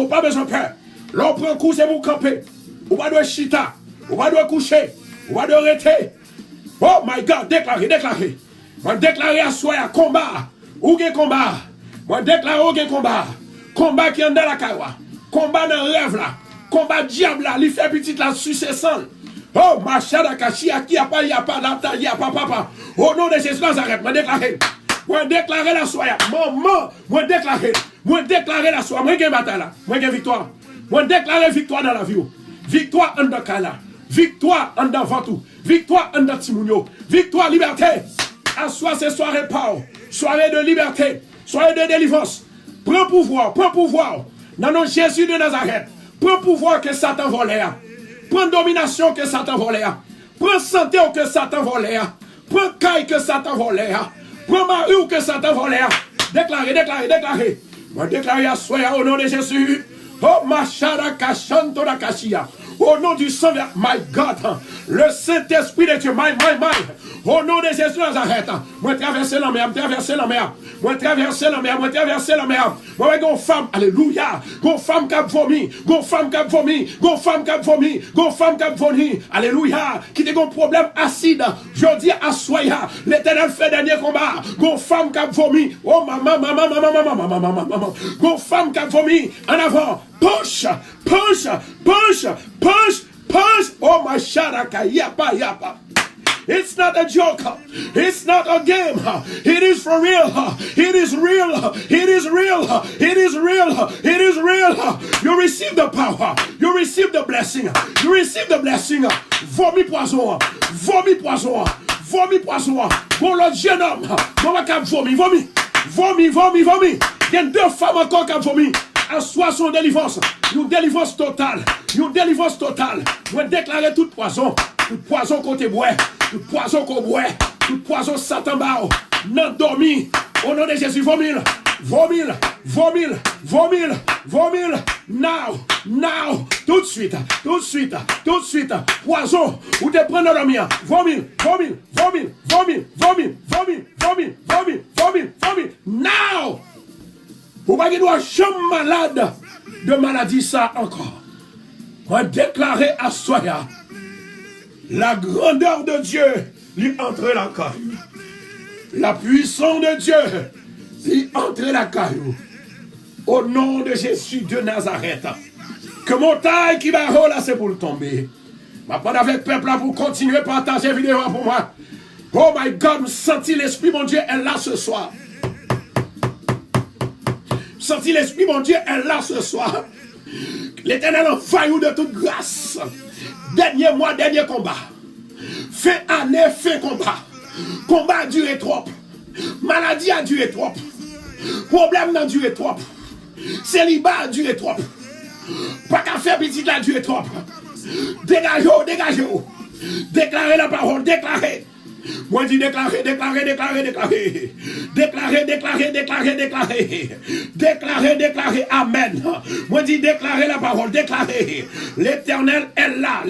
Pas besoin de peur. L'on prend un coup, c'est pour camper. Ou pas de chita. Ou pas de coucher. Ou pas de arrêter. Oh my God, déclarez. Moi déclarer à soi à combat. Ou gen combat. Moi déclarer ou gen combat. Combat qui est dans la caroua. Combat dans le rêve là. Combat diable là. Il fait petit là successant. Oh ma chada kachi à qui a pas la y a pas papa. Au nom de Jésus Nazareth, moi déclarer. Moi déclarer la soya. Maman, moi déclarer la soya. Moi gen bataille là. Moi gen victoire. Moi déclarer victoire dans la vie. Victoire en dans Kala. Victoire en dans Ventou. Victoire en dans Timounio. Victoire, liberté. À soi, c'est soirée power. Soirée de liberté. Soirée de délivrance. Prends pouvoir. Dans le nom de Jésus de Nazareth. Prends pouvoir que Satan volait. Prends domination que Satan volait. Prends santé que Satan volait. Prends caille que Satan volait. Prends mari que Satan volait. Déclarez. Moi déclarer à soi au nom de Jésus. Oh, Machara Kashanto la Kashia. Au nom du sang, my God, le Saint-Esprit de Dieu, my. Au nom de Jésus Nazareth, moi traverser la mer. Moi, gon femme, alléluia. Gon femme qui a vomi. Alléluia. Qui te gon problème acide. Je dis à soya. L'éternel fait dernier combat. Gon femme qui a vomi. Oh, maman. Gon femme qui a vomi. En avant. Push. Oh, my sharaka. Yapa. It's not a joke. It's not a game. It is for real. It is real. You receive the power. You receive the blessing. Vomi poison. Bon, le jeune homme. Bon, qui a vomi. Il y a 2 femmes encore qui ont vomi. À soi son délivrance. Une délivrance totale. Moi déclarer toute poison côté bois. Tout poison qu'on boit, tout poison Satan bao, non dormi, au nom de Jésus, vomil, now, tout de suite, poison, ou te prendre le mien, vomil, now, vous voyez, nous sommes malades de maladie ça encore, on déclarer à Soya. La grandeur de Dieu lui entre la caillou. La puissance de Dieu lui entre la caillou. Au nom de Jésus de Nazareth. Que montagne qui va là, c'est pour le tomber. Ma parole avec le peuple là pour continuer à partager la vidéo pour moi. Oh my God, me senti l'Esprit, mon Dieu, est là ce soir. Senti l'Esprit, mon Dieu, est là ce soir. L'Éternel envahit de toute grâce. Dernier mois, dernier combat. Fin année, fin combat. Combat a duré trop. Maladie a duré trop. Problème a duré trop. Célibat a duré trop. Pas qu'à faire petit a duré trop. Dégagez. Déclarez la parole, déclarez. Moi dit déclarer. Déclarer. Amen. Moi dit déclarer la parole. Déclarer. L'éternel est là.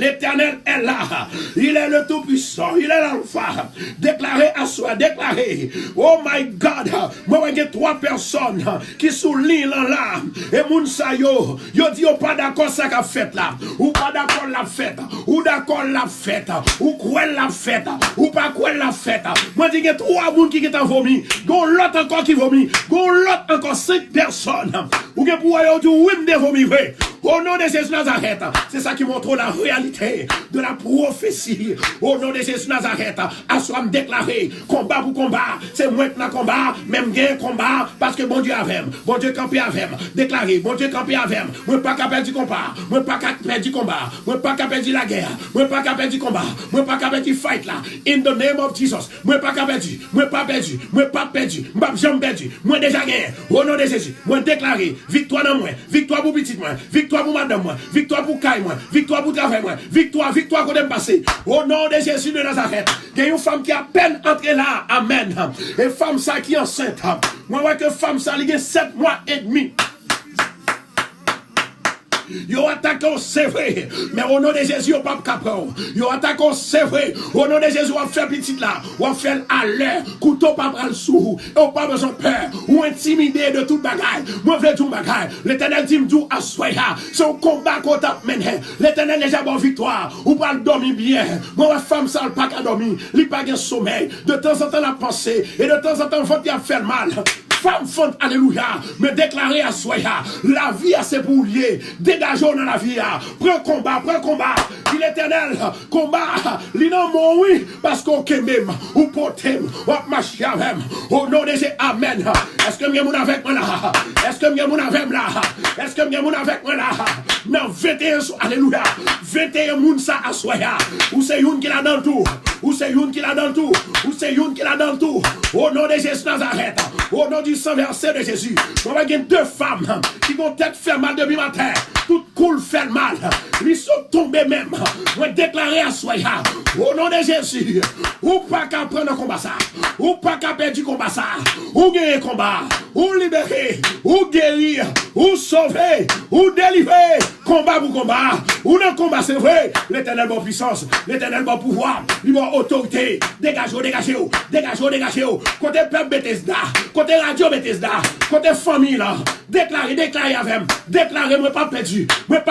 Il est le Tout-Puissant. Il est l'Alpha. Déclarer à soi. Déclarer. Oh my God. Moi, il y a 3 personnes qui soulignent là. Et Mounsa yo dit pas d'accord ça qu'a fait là. Ou pas d'accord la fête. Ou d'accord la fête. Ou quoi la fête. Ou pas quoi la fête. Moi, il y a 3 moun qui ont vomi. Gon l'autre encore qui vomit. Gon l'autre encore 5 personnes. Ou que pour aller dire oui, me vomir. Au nom de Jésus Nazareth, c'est ça qui montre la réalité de la prophétie. Au nom de Jésus Nazareth, à soi me déclarer, combat pour combat, c'est moi qui n'a combat, même gain combat, parce que bon Dieu avec, bon Dieu campé avec, déclarer, bon Dieu campé avec, moi pas capable du combat, moi pas capable du combat, moi pas capable de la guerre, moi pas capable du combat, moi pas capable du fight là, in the name of Jesus, moi pas capable, moi pas perdu, moi jamais perdu, moi déjà gagné, au nom de Jésus, moi déclarer, victoire dans moi, victoire pour petit moi, victoire pour madame moi, victoire pour Kai moi, victoire pour travail moi, victoire qu'on aime passer. Au nom de Jésus de Nazareth, il y a une femme qui a peine entrée là, amen. Et femme ça qui est enceinte, moi vois que femme ça il y a 7 mois et demi. Yo attaqué c'est vrai, mais au nom de Jésus on pas capable. Yo attaqué c'est vrai, au nom de Jésus on fait petit là, on fait à l'air, couteau pas bral sous, on pas besoin peur ou intimidé de toute bagaille. Moi veux tout bagaille. L'Éternel dit me tout assoya, c'est un combat qu'on t'a mené. L'Éternel déjà bonne victoire, ou pas dormir bien. Moi femme ça pas qu'à dormir, il pas gain sommeil. De temps en temps la pensée et de temps en temps votre a fait mal. Femme fonte, alléluia, me déclarer à soya, la vie à ses bouliers, dégageons dans la vie, prends combat, il est éternel, combat, il non mon oui, parce qu'on même, ou potem, ou marcher avec, au nom de Jésus, amen. Est-ce que vous avez avec moi là? Est-ce que vous avez avec moi là? Est-ce que vous avez avec moi là? Non, 21, alléluia, 21 moun ça à soya, ou c'est une qui l'a dans tout, ou c'est une qui l'a dans tout, ou c'est une qui l'a dans tout, au nom de Jésus Nazareth, au nom du sang versé de Jésus. On va gagner 2 femmes qui vont peut-être faire mal depuis matin. Tout cool fait mal. Ils sont tombés même. On va déclarer à soya. Au nom de Jésus. Ou pas qu'à prendre un combat ça. Ou pas qu'à perdre du combat ça. Ou gagner combat. Ou libérer. Ou guérir. Ou sauver. Ou délivrer. Combat pour combat. Ou non combat c'est vrai. L'Éternel bon puissance. L'Éternel bon pouvoir. Il bon autorité. Dégagez-vous. Côté peuple Bethesda. Côté radio Bethesda, côté famille là, déclarez avec, déclarez, moi pas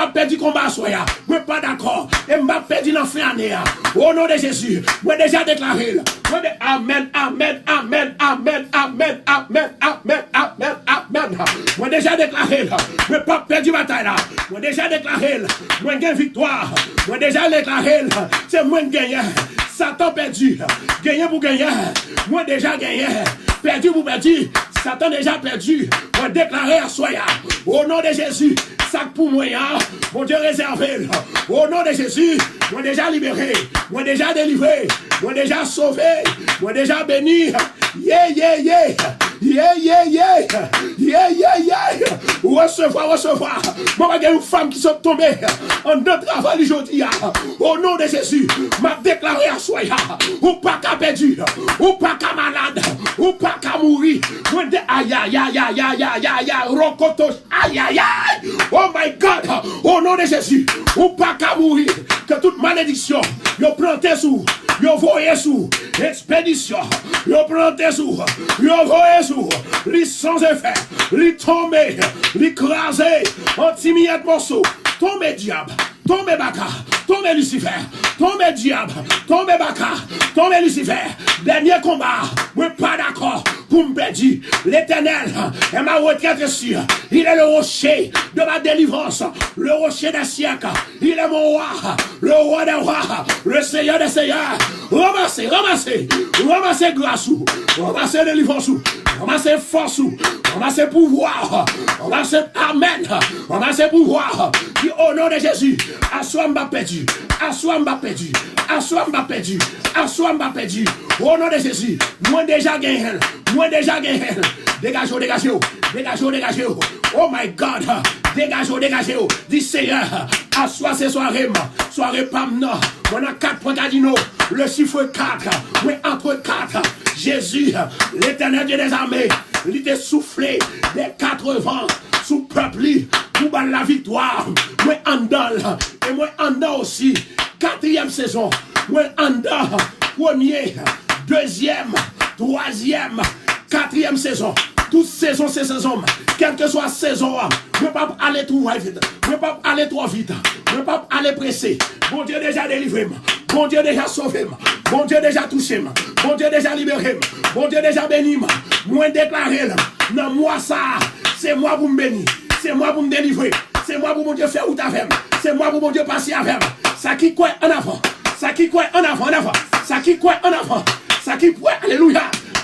perdu combat soya, moi pas d'accord, et m'a perdu dans fin année, au nom de Jésus, moi déjà déclaré, amen, moi déjà déclaré, moi pas perdu bataille là, moi déjà déclaré, moi gagne victoire, moi déjà déclaré, c'est moi gagné. Satan perdu, gagné pour gagner, moi déjà gagné, perdu pour perdu, Satan déjà perdu, moi déclaré à soya, au nom de Jésus, sac pour moi, mon Dieu réservé, au nom de Jésus, moi déjà libéré, moi déjà délivré, moi déjà sauvé, moi déjà béni, recevoir, moi il y a une femme qui sont tombées en deux travail aujourd'hui, au nom de Jésus, m'a déclaré à soya, ou pas qu'à perdu, ou pas qu'à malade, ou pas qu'à mourir, oh my God, au nom de Jésus, ou pas qu'à mourir, que toute malédiction, yo planté sous, yo voyé sous, expédition, yo planté sous, yo voyé sous, li sans effet, li tombé, li crasé, anti-miette morceau, tombé diable, tombé baka, tombé Lucifer, tombé diable, tombé baka, tombé Lucifer, dernier combat, moi pas d'accord, pour me perdre, l'Éternel est ma retraite sûre, il est le rocher de ma délivrance, le rocher des siècles, il est mon roi, le roi des rois, le Seigneur des seigneurs, ramassez grâce, ramassez délivrance, ramassez force, ramassez pouvoir, ramassez amen, ramassez pouvoir, qui au nom de Jésus, assois m'a perdu, au nom de Jésus, moi déjà gagné, dégagez, oh my God, dégagez, dis Seigneur, assois ces soirées pas non, on a 4 points cardinaux, le chiffre 4, moi entre 4, Jésus, l'éternel Dieu des armées, il t'a soufflé des 4 vents sous peuple, pour battre la victoire. Moi en dedans, et moi en dedans aussi, 4e saison, moi en dedans, 1er, 2e, 3e, 4e saison. Toute saison, c'est saison. Quelle que soit saison, je ne peux pas aller trop vite. Je ne peux pas aller trop vite. Je ne peux pas aller pressé. Bon Dieu déjà délivré. Bon Dieu déjà sauvé. Bon Dieu déjà touché. Bon Dieu déjà libéré. Bon Dieu déjà béni. Moi déclaré. Non, moi ça, c'est moi pour me bénir. C'est moi pour me délivrer. C'est moi pour mon Dieu faire route avec. C'est moi pour mon Dieu passer avec. Ça qui croit en avant. Ça qui croit en avant, en avant. Ça qui croit en avant. Ça qui croit, alléluia.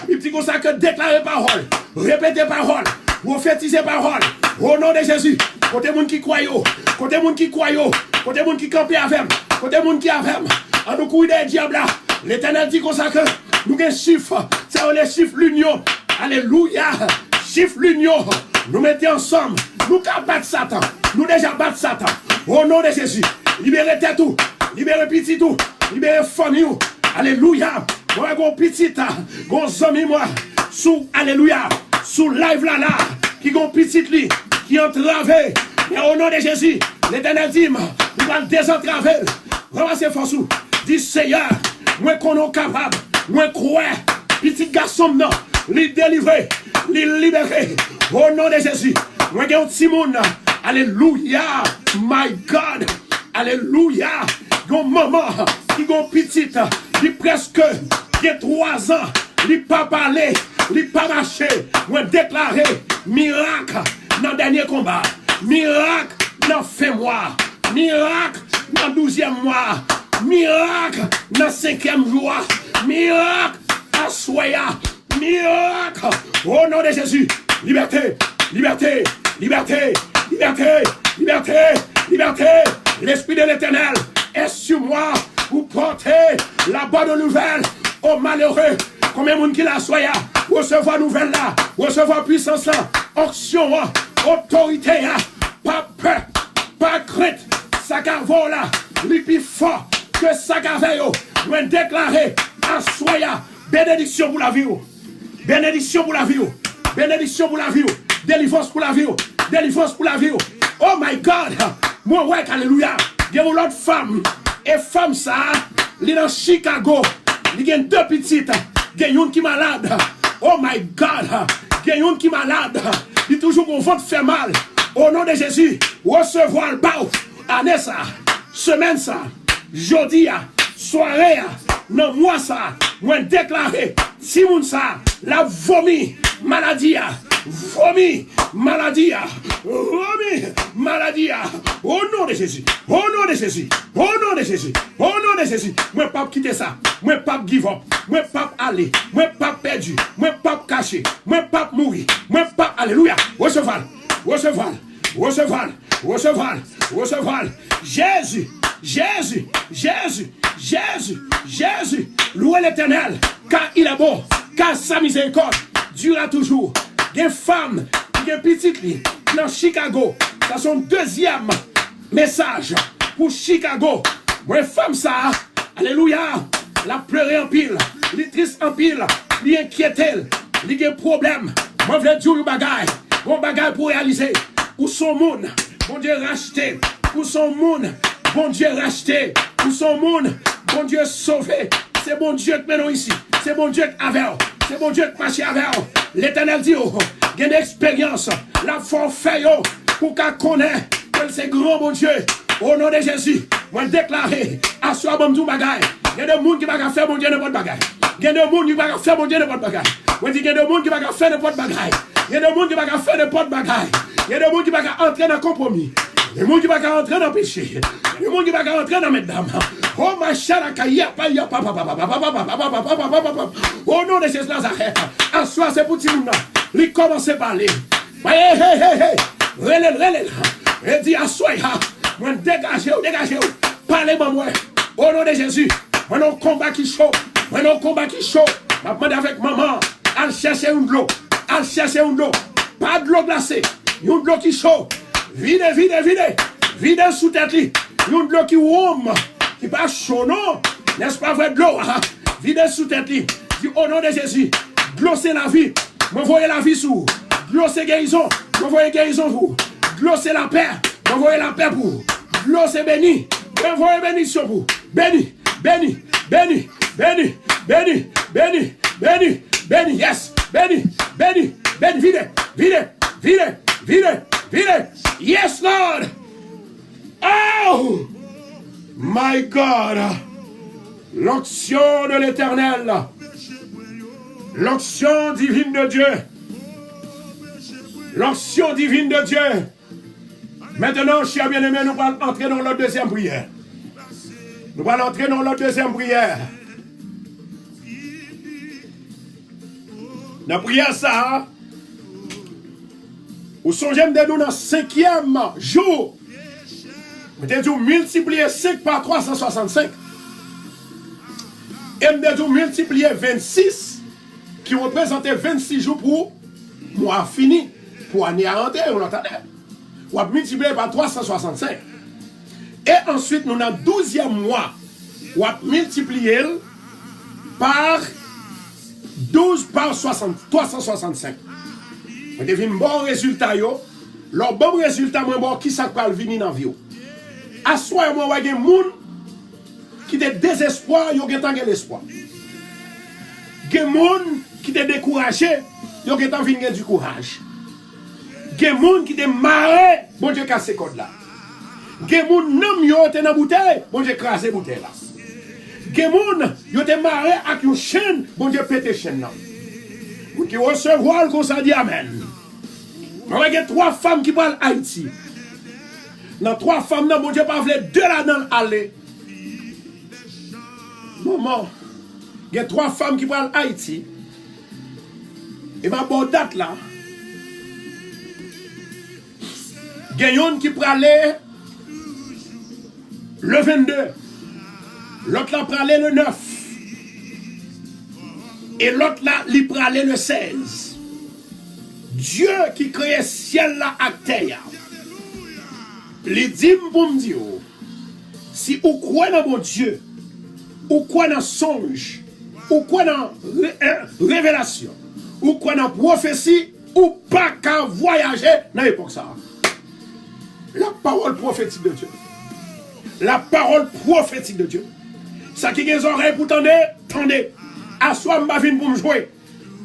Il dit comme ça que déclarer parole, répéter parole, prophétiser parole, au nom de Jésus. Côté moun qui croit, côté moun qui croit, côté moun qui campe avec, côté moun qui avec, en nous couille des diables là. L'Éternel dit comme ça que nous avons chiffres, c'est les chiffres l'union. Alléluia, chiffres l'union. Nous mettons ensemble, nous combattons Satan, nous déjà battons Satan. Au nom de Jésus, libérez tout, libérez petit tout, libérez famille. Alléluia. Moi, mon petit, mon ami, moi, sous, alléluia, sous live là, qui gon petit li, qui entravé. Mais au nom de Jésus, l'Éternel dit, nous allons désentraver. Vraiment, c'est fort sous. Dis Seigneur, moi qu'on est capable, moi croire, petit garçon, non, les délivrer, les libérer. Au nom de Jésus, moi j'ai un petit monde, alléluia, my God, alléluia, gon maman, qui gon petit, qui presque, qui a 3 ans, il pas parlé, il pas marché, moi déclaré, miracle dans le dernier combat, miracle dans fin mois, miracle dans 12e mois, miracle dans 5e jour, miracle à soya, miracle au nom de Jésus, liberté, liberté, liberté, liberté, liberté, liberté, l'Esprit de l'Éternel est sur moi pour porter la bonne nouvelle aux malheureux. Combien de monde qui la soya, recevoir nouvelle là, recevoir puissance là, onction, autorité, pas peur, pas crainte, ça va là, lui plus fort que ça va yo, moi déclarer à soya, bénédiction pour la vie, bénédiction pour la vie, bénédiction pour la vie, délivrance pour la vie, délivrance pour la vie. Oh my God, moi ouais, alléluia, il y a une autre femme, et femme ça, elle est dans Chicago, il y a 2 petites, il y a une qui est malade, oh my God, il y a une qui est malade, il toujours mon ventre fait mal, au nom de Jésus, recevoir le bas, année ça, semaine ça, jeudi, soirée, non mois ça, moi déclaré, si moun ça, la vomi, maladie, vomi, maladie, vomi, maladie, au nom de Jésus, au nom de Jésus, au nom de Jésus, au nom de Jésus, moi pas quitter ça, moi pas give up, moi pas aller, moi pas perdu, moi pas caché, moi pas mourir, moi pas, alléluia, recevoir, recevoir, recevoir, recevoir, recevoir, Jésus, Jésus, Jésus, Jésus, Jésus, louez l'Éternel, car il est bon, car sa miséricorde durera toujours. Des femmes, des petites filles dans Chicago, ça son 2e message pour Chicago. Moi, femme ça, alléluia, la pleuré en pile, les triste en pile, les inquiété, les problèmes. Moi, je veux dire un bagage, bon bagage pour réaliser. Où son monde, bon Dieu racheté, où son monde, bon Dieu racheté, où son monde, bon Dieu sauvé. C'est bon Dieu que nous ici, c'est bon Dieu avec, c'est bon Dieu que marche avec. L'Éternel dit, oh, il y a une expérience, la forfait, pour qu'on connaisse que c'est grand bon Dieu. Au nom de Jésus, moi déclarer, à soi bon Dieu bagaille. Il y a des gens qui ne vont faire bon Dieu n'importe bagaille. Il y a des gens qui ne vont faire bon Dieu n'importe bagaille. Moi dis, il y a des gens qui ne vont faire n'importe bagaille. Il y a des gens qui ne vont faire n'importe bagaille. Il y a des gens qui vont entrer dans le compromis. Il y a des gens qui vont entrer dans le péché. Il y a des gens qui vont entrer dans mes dames. Oh ma chalakaya, au nom de Jésus Nazareth, à soi c'est pour tout le monde. Il commence à parler. Hey, hey, hey, hey. Relève. Et dit à soi, moi dégagez, parlez-moi moi. Au nom de Jésus, moi non combat qui chaud, moi non combat qui chaud. Je demande avec maman, à chercher une de l'eau, pas de l'eau glacée, une de l'eau qui chaud. Vide sous tête li, une de l'eau qui warm, qui pas chaud non, N'est-ce pas vrai de l'eau? Videz sous tête. Dit au nom de Jésus. De l'eau c'est la vie. M'envoyez la vie sous. De l'eau c'est guérison. M'envoyez guérison pour. De l'eau c'est la paix. M'envoyez la paix pour. De l'eau c'est béni. M'envoyez bénédiction pour. Béni. Béni. Béni. Béni. Béni. Béni. Béni. Béni. Yes. Béni. Béni. Béni. Vide. Vide. Vide. Vide. Vide. Yes, Lord. Oh! My God. L'onction de l'Éternel. L'onction divine de Dieu. L'onction divine de Dieu. Maintenant, chers bien-aimés, nous allons entrer dans la deuxième prière. Nous allons entrer dans la deuxième prière. Dans la prière, ça, vous songez de nous dans le 5e jour. Vous avez multiplier 5 par 365. Et vous avez multiplier 26, qui représente 26 jours pour mois fini, pour année à rentrer, vous l'entendez? Vous avez multiplié par 365. Et ensuite, nous avons 12e mois. Vous avez multiplié par 12 par 365. Vous avez un bon résultat. Le bon résultat, qui ça va venir dans la vie. À soi, il y a des gens qui ont désespoir, ils ont l'espoir. Il y a des gens qui sont découragés, ils ont du courage. Il y a des gens qui sont marrés, bon Dieu casse ces codes là. Il y a des gens qui sont dans la bouteille, bon Dieu crasse la bouteille là. Il y a des gens qui sont marrés avec une chaîne, bon Dieu pète la chaîne là. Pour qu'ils recevoir comme ça dit Amen. Il y a 3 femmes qui parlent Haïti. Dans 3 femmes, non, mon Dieu, pas voulu 2 là-dedans aller. Maman, il y a 3 femmes qui parlent Haïti. Et ma bonne date là, il y a une qui parle le 22. L'autre là parle le 9. Et l'autre là, il parle le 16. Dieu qui crée ciel là à terre. Les dîmes pour me dire, si vous croyez dans mon Dieu, ou croyez dans songe, ou croyez dans révélation, ou croyez dans prophétie, ou pas qu'à voyager dans l'époque ça. La parole prophétique de Dieu. La parole prophétique de Dieu. Ça qui a des oreilles pour tendre, tendez. À soi, je viens pour me jouer.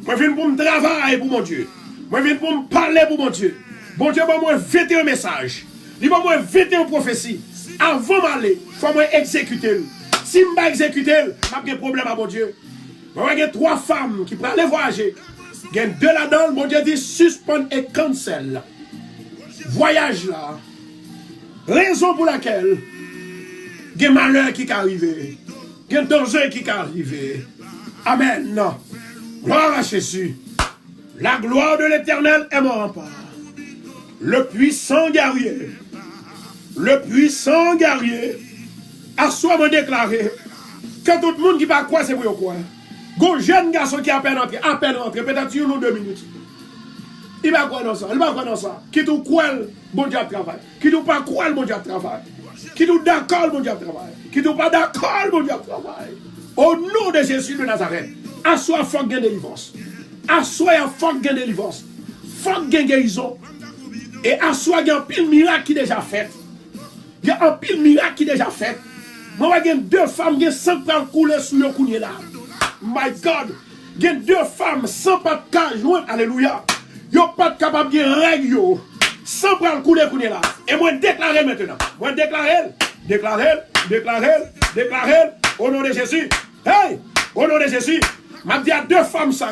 Je viens pour me travailler pour mon Dieu. Je viens pour me parler pour mon Dieu. Bon Dieu, moi, vêter un message. Il va me vêter une prophétie. Avant d'aller, il faut exécuter. Si je ne vais pas exécuter, je n'ai pas de problème à mon Dieu. Il y a 3 femmes qui peuvent aller voyager. Il y a 2 là-dedans, mon Dieu dit suspend et cancel. Voyage là. Raison pour laquelle il y a malheur qui est arrivé. Il y a danger qui est arrivé. Amen. Gloire à Jésus. La gloire de l'Éternel est mon rempart. Le puissant guerrier. Le puissant guerrier a soit me déclaré que tout le monde qui va quoi c'est pour quoi. Un jeune garçon qui a à peine entré, peut-être 1 ou 2 minutes. Il va quoi dans ça? Il va quoi dans ça? Qui tout quoi bon Dieu travail? Qui tout pas quoi bon Dieu travail? Qui tout d'accord bon Dieu travail? Qui tout pas d'accord bon Dieu travail? Au nom de Jésus de Nazareth, à soi faut gagner délivrance. À soi faut gagner délivrance. Faut gagner guérison. Et à soi il y a un pile miracle qui déjà fait. Il y a un pile miracle qui déjà fait. Moi, il y a 2 femmes qui sont sans couler sur le coulier là. My God. Il y a 2 femmes sans pas de cas joindre. Alléluia. Ils n'ont pas de capable de règle. Sans prendre couler là. Et moi, déclarer maintenant. Moi, déclarer. Au nom de Jésus. Hey! Au nom de Jésus. Je dis à 2 femmes ça.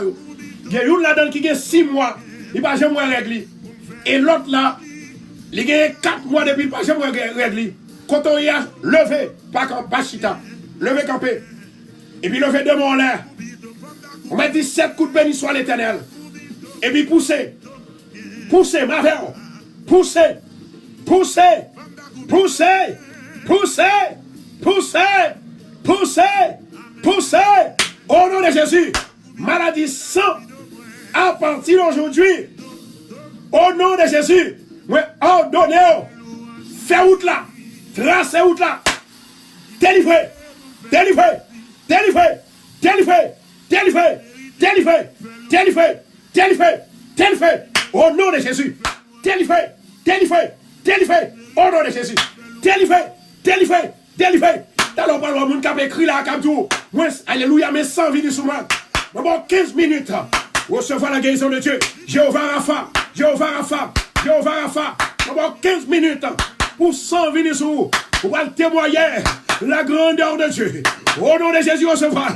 Il y a une là-dedans qui a 6 mois. Il n'a pas jamais réglé. Et l'autre là. Il y a 4 mois depuis, il n'a pas jamais réglé. Quand on y a levé, pas chita, levé campé, et puis levé 2 mains en l'air. On m'a dit 7 coups de béni soit l'Éternel. Et puis poussez, ma verre, poussez, au nom de Jésus, maladie sans, à partir d'aujourd'hui, au nom de Jésus, moi ordonnez, fais route là, tracez route là, délivrez, délivré, délivré, délivré, délivré, délivré, délivré, délivré, délivré, au nom de Jésus, délivré, délivré, délivré, au nom de Jésus, délivré, délivré, délivré. Alors, par le monde qui a écrit là, comme tout, alléluia, mais sans venir sur moi. Bon, 15 minutes, recevoir la guérison de Dieu. Jéhovah Rapha, Jéhovah Rapha, Jéhovah Rapha. Bon, 15 minutes pour s'en venir sur vous, pour témoigner la grandeur de Dieu. Au nom de Jésus, recevoir.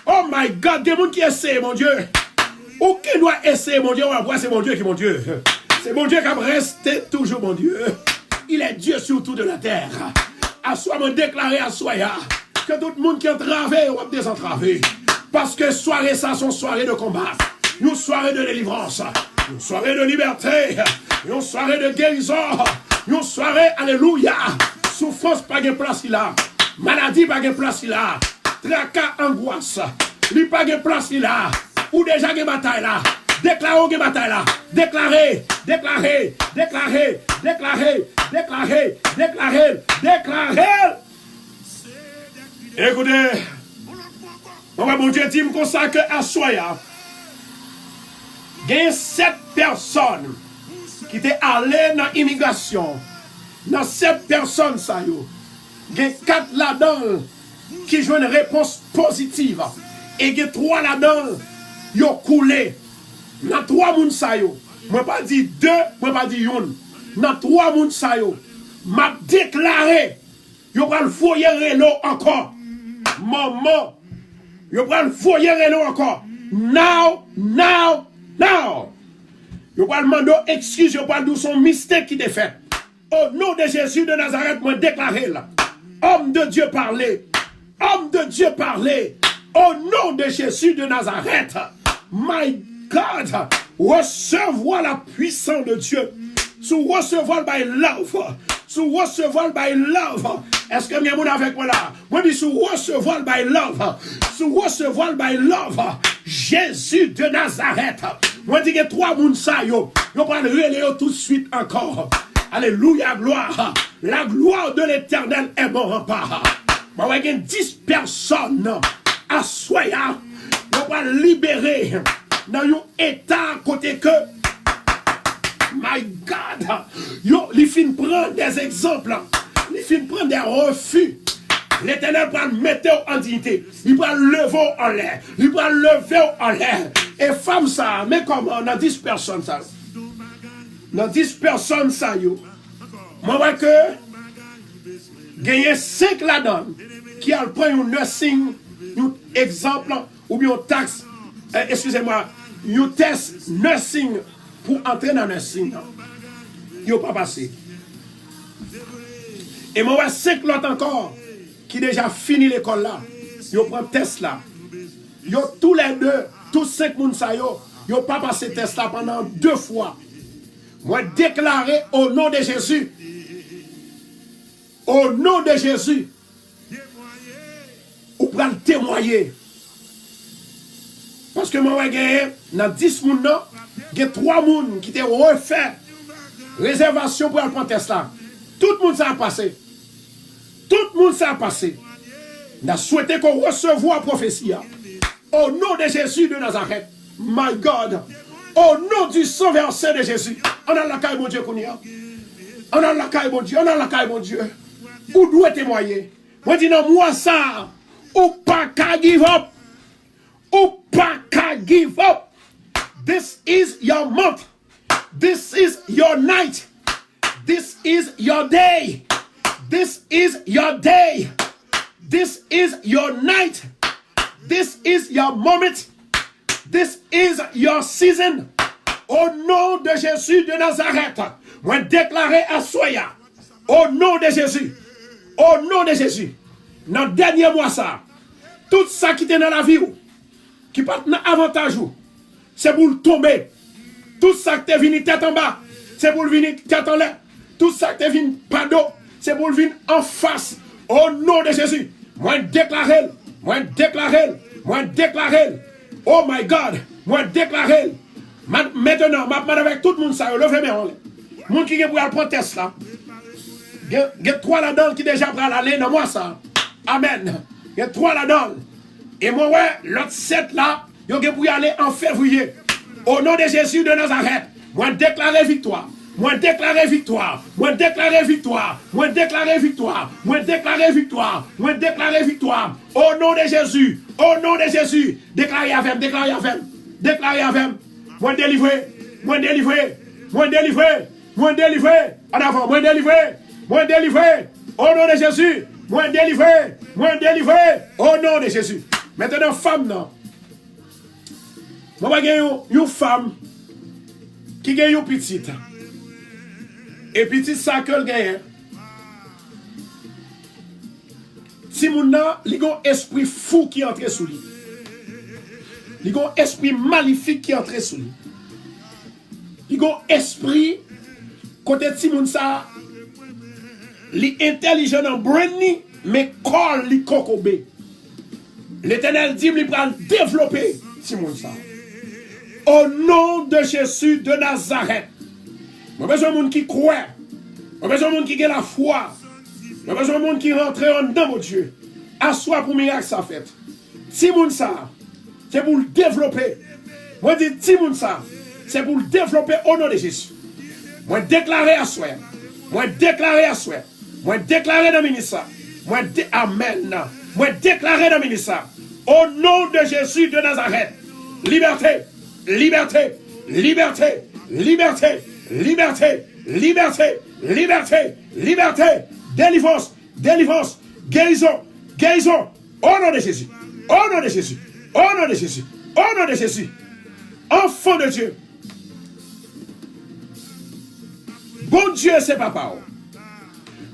Oh my God, des gens qui essaient, mon Dieu. Ou qui doit essayer, mon Dieu, on va voir, c'est mon Dieu qui est mon Dieu. C'est mon Dieu qui va rester toujours mon Dieu. Il est Dieu sur toute la terre. À soi me déclarer à soya que tout le monde qui est entravé ou désentravé. Parce que soirée ça, sont soirées de combat. Une soirée de délivrance. Une soirée de liberté. Une soirée de guérison. Une soirée, alléluia. Souffrance pas de place là. Maladie pas de place là. Tracas, angoisse. Lui pas de place là. Ou déjà de bataille là. Déclarez que bataille là. Déclarez, déclarez, déclarez, déclarez, déclarez, déclarez, déclarez. Écoutez, mon Dieu dit comme ça que à Soya, il y a 7 personnes qui étaient allées dans l'immigration. Dans 7 personnes, ça y est. Il y a 4 là-dedans qui jouent une réponse positive. Et il y a 3 là-dedans qui ont coulé. Dans 3 personnes, ça y est. Je ne pas dire 2, je ne pas dire 1. Dans 3 personnes, ça y est. M'a déclaré, je vais le foyer Renault encore. Maman, je vais le foyer Renault encore. Now, now, now. Je vais demander excuse, je vais dire son mystère qui est fait. Au nom de Jésus de Nazareth, moi déclaré là. Homme de Dieu parlez. Homme de Dieu parlez. Au nom de Jésus de Nazareth. My God. Recevoir la puissance de Dieu. Sous recevoir by love. Sous recevoir by love. Est-ce que vous êtes avec moi là? Moi je dis sous recevoir by love. Sous recevoir by love. Jésus de Nazareth. Moi je dis que 3 personnes ça yo. Yo prend le tout de suite encore. Alléluia, gloire. La gloire de l'Éternel est mon rempart. Moi je dis 10 personnes à Soya. On va libérer dans un état côté que my God, yo, il fin prendre des exemples, il fin prendre des refus. L'Éternel va mettre en dignité, il va lever en l'air, il va lever en l'air. Et femme ça, mais comment, dans 10 personnes ça, dans 10 personnes ça, yo, moi vois que gagner 5 là-dedans qui a pris un nursing, un exemple ou bien un taxe, excusez-moi, un test nursing pour entrer dans le nursing. Ils n'ont pas passé. Et moi, j'ai 5 autres encore qui déjà fini l'école là. Ils prennent le test là. Ils ont tous les deux, tous 5 personnes, ils n'ont pas passé le test là pendant 2 fois. Moi, déclaré au nom de Jésus. Au nom de Jésus. Ou pour le témoigner. Parce que moi, dans 10 personnes, il y a 3 personnes qui ont refait réservation pour aller prendre test là. Tout le monde s'est passé. Tout le monde s'est passé. On a souhaité qu'on recevoir la prophétie. Au nom de Jésus de Nazareth. My God. Au nom du sang versé de Jésus. On a la caille, mon Dieu, qu'on y a. On a la caille, mon Dieu. On a la caille, mon Dieu. Où doit témoigner? Moi, dis non, moi, ça. Ou pas qu'à give up. Ou pas qu'à give up. This is your month. This is your night. This is your day. This is your day. This is your night. This is your moment. This is your season. Au nom de Jésus de Nazareth, moi déclaré à Soya, au nom de Jésus, au nom de Jésus, dans le dernier mois ça, tout ça qui était dans la vie, qui part dans l'avantage, c'est pour le tomber. Tout ça qui est venu tête en bas, c'est pour le venir tête en l'air. Tout ça qui est venu pas d'eau, c'est pour le venir en face. Au nom de Jésus, moi déclaré, moi déclaré, moi déclaré. Oh my God, moi déclaré. Maintenant, je vais avec tout le monde, ça, levez mes mains. Le monde qui est pour aller prendre test là. Il y a 3 là-dedans qui déjà prennent aller dans moi ça. Amen. Il y a 3 là-dedans. Et moi, ouais, l'autre 7 là, il y a pour y aller en février. Au nom de Jésus de Nazareth, moi déclarer victoire. Moi déclarer victoire. Moi déclarer victoire. Moi déclarer victoire. Moi déclarer victoire. Moi déclarer victoire. Au nom de Jésus. Au nom de Jésus. Déclarez avec. Déclarez avec. Déclarez avec. Moi délivré. Moi délivré. Moi délivré. Moi délivré. En avant. Moi délivré. Moi délivré. Au nom de Jésus. Moi délivré. Moi délivré. Au nom de Jésus. Maintenant, femme, non. Moi, j'ai une femme qui a une petite. Et petite, ça que le gagne. Si mon nom, il y a un esprit fou qui entre sous lui. Il y a un esprit maléfique qui entre sous lui. Il y a un esprit, côté de Simon, ça, il est intelligent en brainy, mais corps, il est cocobé. L'Éternel dit, il va développer Simon, ça. Au nom de Jésus de Nazareth. J'ai besoin de monde qui croit. J'ai besoin de monde qui a la foi. J'ai besoin de monde qui rentre dans mon Dieu. Assois pour miracle ça fait. Timoun ça, c'est pour le développer. Moi je dis Timoun ça, c'est pour le développer au nom de Jésus. Moi déclarer à soi. Moi déclarer à soi. Moi déclarer dans le ministère. Amen. Moi déclarer dans le ministère. Au nom de Jésus de Nazareth. Liberté. Liberté. Liberté. Liberté. Liberté, liberté, liberté, liberté, délivrance, délivrance, guérison, guérison, au nom de Jésus, au nom de Jésus, au nom de Jésus, au nom de Jésus, enfant de Dieu. Bon Dieu, c'est papa.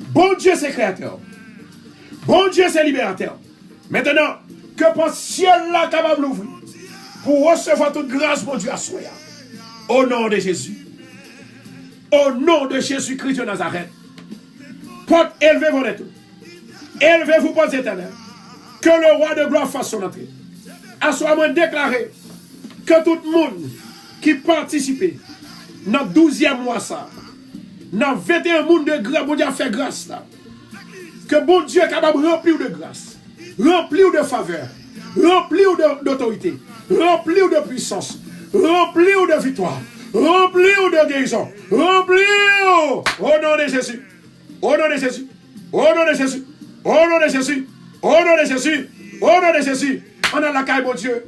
Bon Dieu, c'est créateur. Bon Dieu, c'est libérateur. Maintenant, que pense ciel là capable d'ouvrir pour recevoir toute grâce, mon Dieu, à soi. Au nom de Jésus. Au nom de Jésus-Christ de Nazareth. Porte, élevez-vous les tout. Élevez-vous, porte éternelle. Que le roi de gloire fasse son entrée. Assois-moi déclaré que tout le monde qui participe dans le 12e mois, ça, dans 21 monde de grâce, bon Dieu a fait grâce là. Que bon Dieu est capable de remplir de grâce, remplir de faveur, remplir d'autorité, remplir de puissance, remplir de victoire. Remplis-vous de guérison. Remplis-vous. Au nom de Jésus. Au nom de Jésus. Au nom de Jésus. Au nom de Jésus. Au nom de Jésus. Au nom de Jésus. On a la caille, mon Dieu.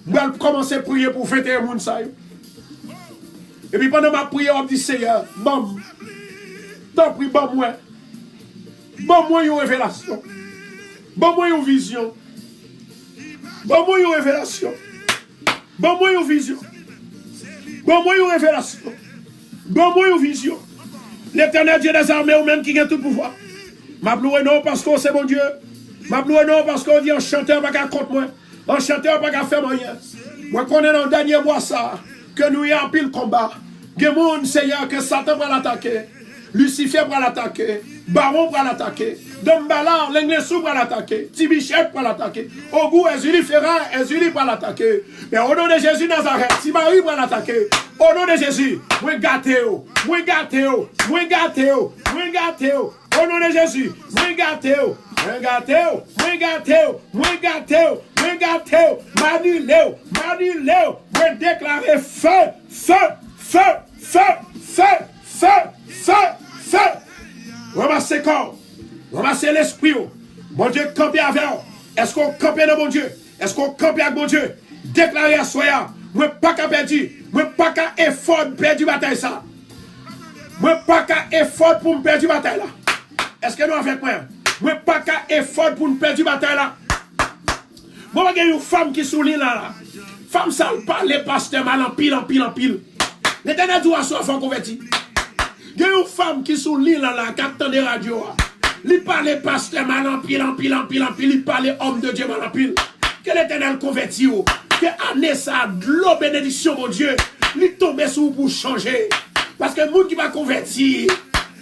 Nous allons commencer à prier pour 21 personnes. Et puis pendant ma prière, on dit Seigneur, bon, t'en prie, bon moi. Bon moi, une révélation. Bon moi, une vision. Bon moi, une révélation. Bon moi, une vision. Bon, moi, une révélation. Bon, moi, une vision. L'Éternel Dieu des armées, ou même qui a tout pouvoir. Ma ploué non parce que c'est bon Dieu. Ma ploué non parce qu'on dit un chanteur pas qu'à contre moi. Un chanteur pas qu'à faire rien. Moi, connais dans le dernier mois ça, que nous y a en pile combat. Gemoun, Seigneur, que Satan va l'attaquer. Lucifer va l'attaquer. Baron va l'attaquer. Dombalar, l'anglais sous va l'attaquer. Tibichette va l'attaquer. Ogou, Ezuli Ferra, Ezuli va l'attaquer. Mais au nom de Jésus Nazareth, Timarie va l'attaquer. Au nom de Jésus, moi gâtez-vous. Moi gâtez-vous. Moi gâtez-vous. Moi gâtez-vous. Au nom de Jésus, moi gâtez-vous. Moi gâtez-vous. Moi gâtez-vous. Moi gâtez-vous. Moi gâtez-vous. Manulez-vous. Manulez-vous. Moi déclarez feu. Feu. Feu. Feu. Feu. Feu. Feu. Feu. Ramassez corps. Ramassez l'esprit. Mon Dieu, campez avec vous. Est-ce qu'on campe dans mon Dieu? Est-ce qu'on campe avec mon Dieu? Déclarez à soi. Moi, pas qu'à perdre. Moi, pas qu'à effort de perdre la bataille. Ça. Moi, pas qu'à effort pour me perdre la bataille. Là. Est-ce que nous avec moi? Moi, pas qu'à effort pour me perdre la bataille. Là. Moi, il y a une femme qui souligne là. Femme, ça parle, pasteur mal en pile, en pile, en pile. L'Éternel doit soit fort converti. Il y a une femme qui souligne là, qui attend des radios. Il parle pasteur mal en pile, en pile, en pile, en pile. Il parle homme de Dieu mal en pile. Que l'Éternel converti. Que année ça, de l'eau bénédiction, mon Dieu. Il tombe sur vous pour changer. Parce que le monde qui va convertir,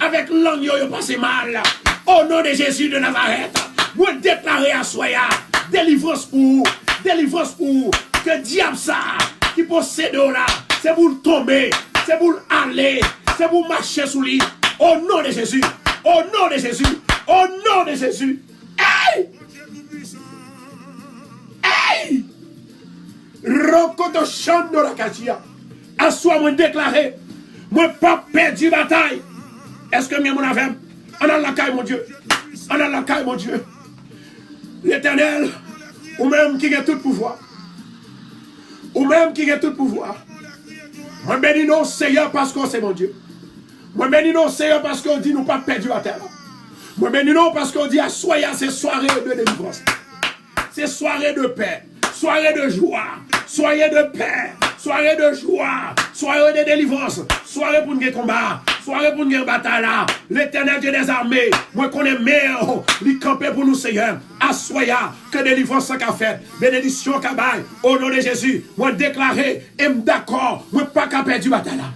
avec langue, il passe mal. Au nom de Jésus de Nazareth, vous déclarez à Soya, délivrance pour vous. Délivrance pour vous. Que diable ça, qui possède là, c'est pour le tomber, c'est pour aller, c'est pour marcher sous lui. Au nom de Jésus. Au nom de Jésus. Au nom de Jésus. Hey! Rokoto chando la katia. Assois moi déclaré. Moi pas perdu bataille. Est-ce que mon avec? On a la caille mon Dieu. On a la caille mon Dieu. L'Éternel, ou même qui a tout pouvoir. Ou même qui a tout pouvoir. Moi bénis nous Seigneur parce que c'est mon Dieu. Moi bénis nous Seigneur parce qu'on dit nous pas perdu à terre. Moi bénis nous parce qu'on dit à soyez ces soirées de délivrance. Ces soirées de paix. Soirées de joie. Soyez de paix. Soirée de joie. Soirée de délivrance. Soirée pour nous combat. Soirée pour nous bataille là. L'Éternel Dieu des armées. Moi qu'on est meilleur. Il camper pour nous Seigneur. Assoya que délivrance qu'a fait. Bénédiction qu'a bail. Au nom de Jésus. Moi déclaré. Et d'accord. Moi pas qu'à perdre du bataille là.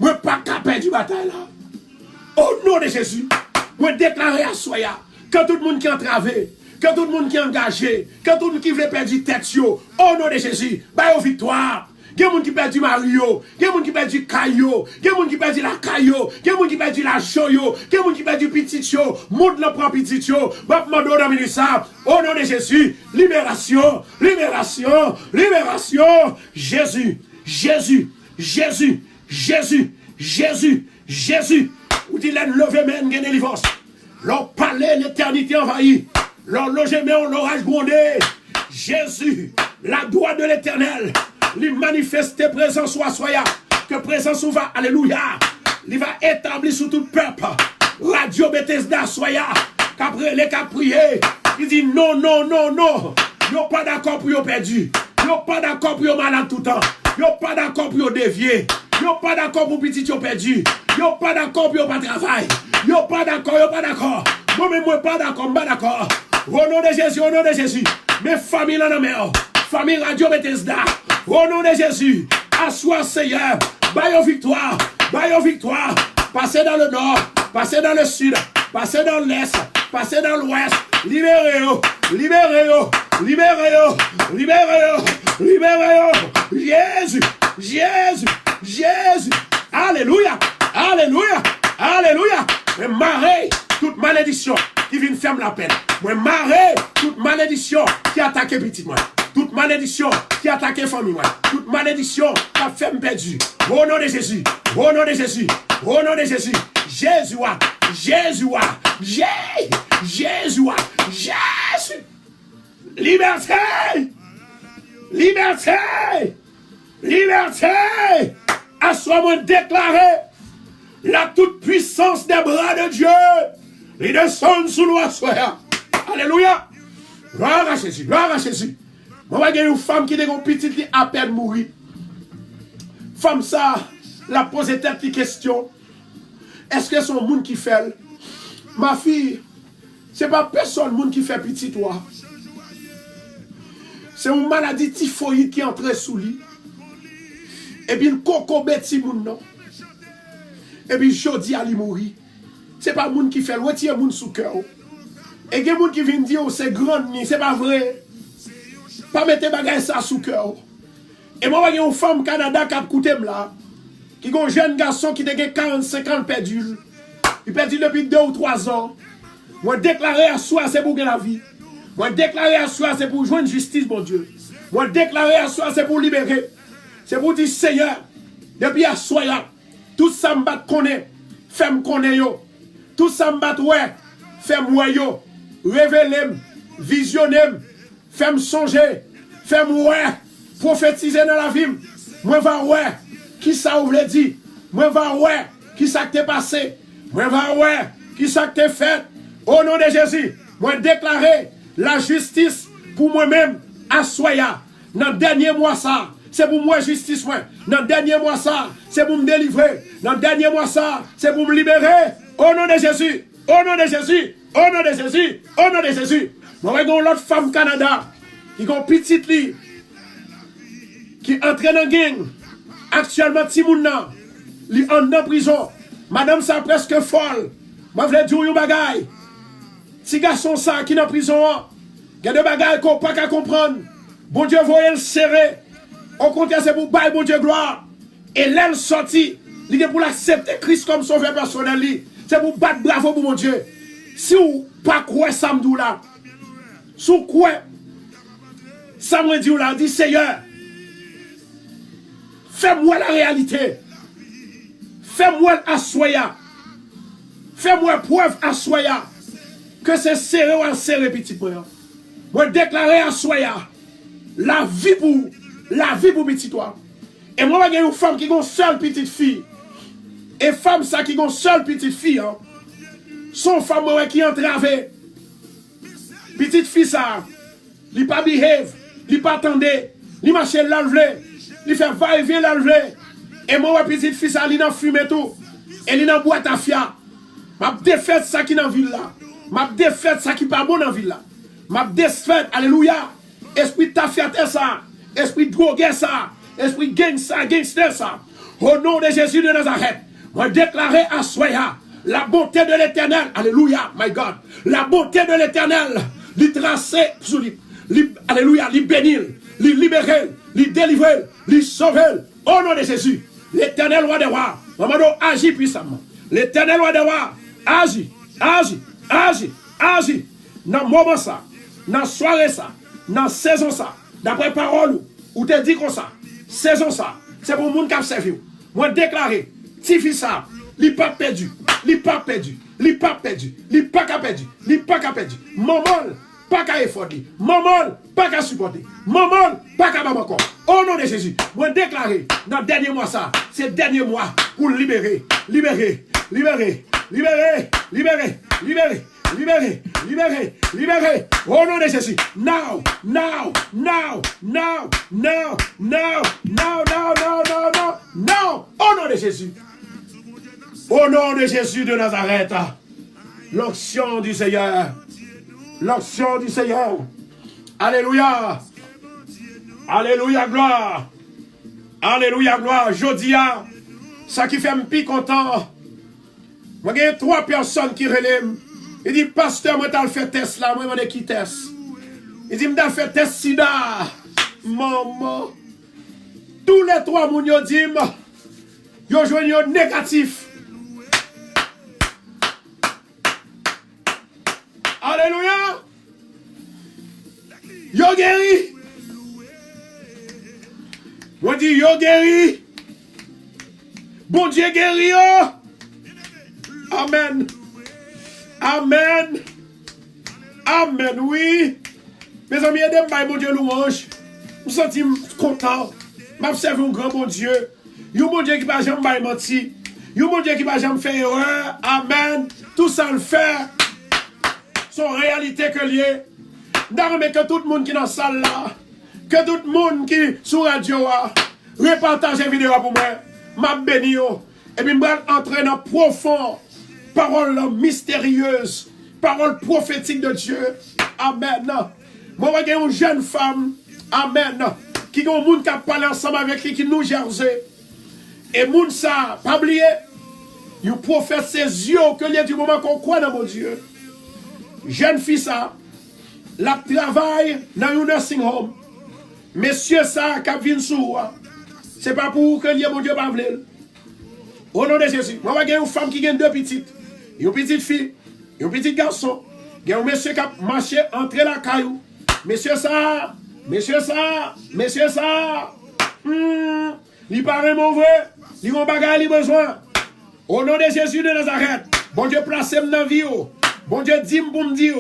Moi pas qu'à perdre du bataille là. Au nom de Jésus. Moi déclaré assoya. Que tout le monde qui est entravé. Que tout le monde qui est engagé, que tout le monde qui veut perdre tête, au nom de Jésus, bah au victoire. Il y a des gens qui perdent Mario, il y a des gens qui perdent Caillot, il y a des gens qui perdent la Caillot, il y a des gens qui perdent la Choyo, il y a des gens qui perdent Petit Cho, monde le prend Petit Cho, au nom de Jésus, libération, libération, libération, Jésus, Jésus, Jésus, Jésus, Jésus, Jésus, ou dit les lever men gen délivrance, leur palais l'éternité envahie. Leur logement, l'orage grondé. Jésus, la droite de l'Éternel, lui manifester présence soit soya. Que présence va, alléluia. Il va établir sur tout le peuple. Radio Bethesda soya. Qu'après les cas prier. Il dit non, non, non, non. Yo pas d'accord pour yo perdu. Yo pas d'accord pour yo malade tout le temps. Yo pas d'accord pour yo dévier. Yo pas d'accord pour petit yo perdu. Yo pas d'accord pour yo pas travail. Yo pas d'accord, yo pas d'accord. Moi-même, moi pas d'accord, pas d'accord. Au nom de Jésus, au nom de Jésus. Mes familles en mer. Famille Radio Bethesda. Au nom de Jésus. Assois Seigneur. Baille victoire. Baille victoire. Passez dans le nord. Passez dans le sud. Passez dans l'est. Passez dans l'ouest. Libérez-vous. Libérez-vous. Libérez-vous. Libérez-vous. Libérez-vous. Jésus. Jésus. Jésus. Alléluia. Alléluia. Alléluia. Mais marée toute malédiction qui vient fermer la peine. Moi marre toute malédiction qui attaque petit moi. Toute malédiction qui attaque famille moi. Toute malédiction qui a fait me perdu. Au nom de Jésus. Au nom de Jésus. Au nom de Jésus. Jésus. Jésus. Jésus. Jésus. Liberté. Liberté. Liberté. Assois-moi déclaré la toute puissance des bras de Dieu. Il descend sous nous assoya. Alléluia. Gloire à Jésus. Gloire à Jésus. Moi, il y a une femme qui est une petite qui a à peine mourir. Femme ça, la pose cette question. Est-ce que c'est un monde qui fait? Ma fille, c'est pas personne monde qui fait petit toi. C'est une maladie typhoïde qui entre sous lui. Et puis le coco bêti moun non. Et puis jodi a li mourir. C'est pas moun qui fait retire moun sous cœur. Et gen moun qui vient dire c'est grand ni, c'est pas vrai. Pas mettre bagay ça sous cœur. Et moi j'ai une femme Canada qui a coûté là. Qui est un jeune garçon qui a 45 ans perdu. Il perdu depuis 2 ou 3 ans. Moi déclaré à soi c'est pour gagner la vie. Moi déclaré à soi c'est pour joindre justice mon Dieu. Moi déclaré à soi c'est pour libérer. C'est pour dire Seigneur, depuis à soi tout ça m'bat connaît, fait me connaît yo. Tout ça m'bat ouais, fait moi yo. Révéler, visionner, fait me songer, fait me ouais, prophétiser dans la vie. Moi va ouais, qui ça vous veut dire? Moi va ouais, qui ça t'est passé? Moi va ouais, qui ça t'est fait? Au nom de Jésus, moi déclarer la justice pour moi-même à soya. Dans le dernier mois ça, c'est pour moi justice moi. Dans le dernier mois ça, c'est pour me délivrer. Dans le dernier mois ça, c'est pour me libérer. Au nom de Jésus, au nom de Jésus, au nom de Jésus, au nom de Jésus. Moi j'ai une autre femme Canada qui est une petite lit qui entraîne dans gang. Actuellement Timouna, li en prison. Madame ça presque folle. Moi je veux dire un bagay. Si garçon ça qui est en prison, il y a des bagages qu'on pas qu'à comprendre. Bon Dieu voyez le serrer. Au contraire, c'est pour bailler bon Dieu gloire. Et l'aile sortie, il est pour l'accepter Christ comme sauveur personnel. C'est pour battre bravo pour mon Dieu. Si vous pas quoi samedi là, si vous quoi, ça me dit là, dit Seigneur, Fais-moi la réalité. Fais-moi à soya. Fais-moi preuve à soya. Que c'est serré ou serré, petit frère. Moi, déclarer à soya la vie pour petit toi. Et moi, j'ai une femme qui a une seule petite fille. Et femme, ça qui a une seule petite fille. Hein. Son femme qui est entravée. Petite fille, ça. Il pas behave. Il pas attendait. Il marche l'enlever. Il fait va-et-vient l'enlever. Et moi, petite fille, ça, il a fumé tout. Et il a boîte à fia. M'a défaite ça qui est dans la ville là. M'a défaite ça qui n'est pas bon dans la ville là. M'a défaite, alléluia. Esprit ta fierté ça. Esprit drogué ça. Esprit gangster ça. Au nom de Jésus de Nazareth. Moi déclarer à Soya la bonté de l'éternel. Alléluia, my God. La bonté de l'éternel. Lui tracer, alléluia, lui bénir, lui libérer, lui délivrer, lui sauver. Au nom de Jésus. L'éternel roi des rois. Maman agit puissamment. L'éternel roi des rois. Agit. Dans le moment ça. Dans la soirée ça. Dans la saison ça. D'après parole ou te dit comme ça. Saison ça. C'est pour le monde qui a servi. Moi déclaré. Tifi ça. Il pas perdu. Il pas perdu. Il pas perdu. Il pas perdu. Il pas perdu. Maman. Pas qu'à effort. Maman, pas qu'à supporter. Maman, pas qu'à battre encore. Au nom de Jésus, moi déclarer dans le dernier mois ça, c'est le dernier mois pour libérer. Au nom de Jésus. Now. Au nom de Jésus. Au nom de Jésus de Nazareth. L'onction du Seigneur. L'onction du Seigneur. Alléluia. Alléluia, gloire. Alléluia, gloire. Jodia, ça qui fait un plus content. Moi, il y a 3 personnes qui relèvent. Il dit, pasteur, moi, t'as fait test là. Moi, je qui test. Il dit, m'as fait test sida. Maman. Tous les 3 moun yo dit, yo joignent yo négatif. Alléluia. Yo guéri. Moi dis yo guéri. Bon Dieu guéri yo. Amen. Amen. Amen, oui. Mes amis, aidez-moi, bon Dieu louange. Je me sens content. M'observe un grand bon Dieu. Un bon Dieu qui va jamais mentir. Un bon Dieu qui va jamais faire erreur. Amen. Tout ça le fait. Son réalité que lié. D'armer que tout le monde qui est dans la salle là, que tout le monde qui est sur la radio, repartage la vidéo pour moi, m'a béni. Et puis, je vais entrer dans profond, parole mystérieuse, parole prophétique de Dieu. Amen. Moi, je vais une jeune femme, amen, qui a un monde qui a parlé ensemble avec lui, qui nous jersey. Et monde ça, pas oublier, il prophète ses yeux, que il y a du moment qu'on croit dans mon Dieu. Jeune fille ça, la travail dans un nursing home. Monsieur ça, qui vient sous, c'est pas pour que mon Dieu pas voulu. Au nom de Jésus, moi, j'ai une femme qui a 2 petites. Une petite fille, un petit garçon. Il y a un monsieur qui a marché entre la caillou. Monsieur ça. Il paraît mauvais. Il a un bagage, il a besoin. Au nom de Jésus de Nazareth, bon Dieu place dans la vie. Bon Dieu dit pour me dire,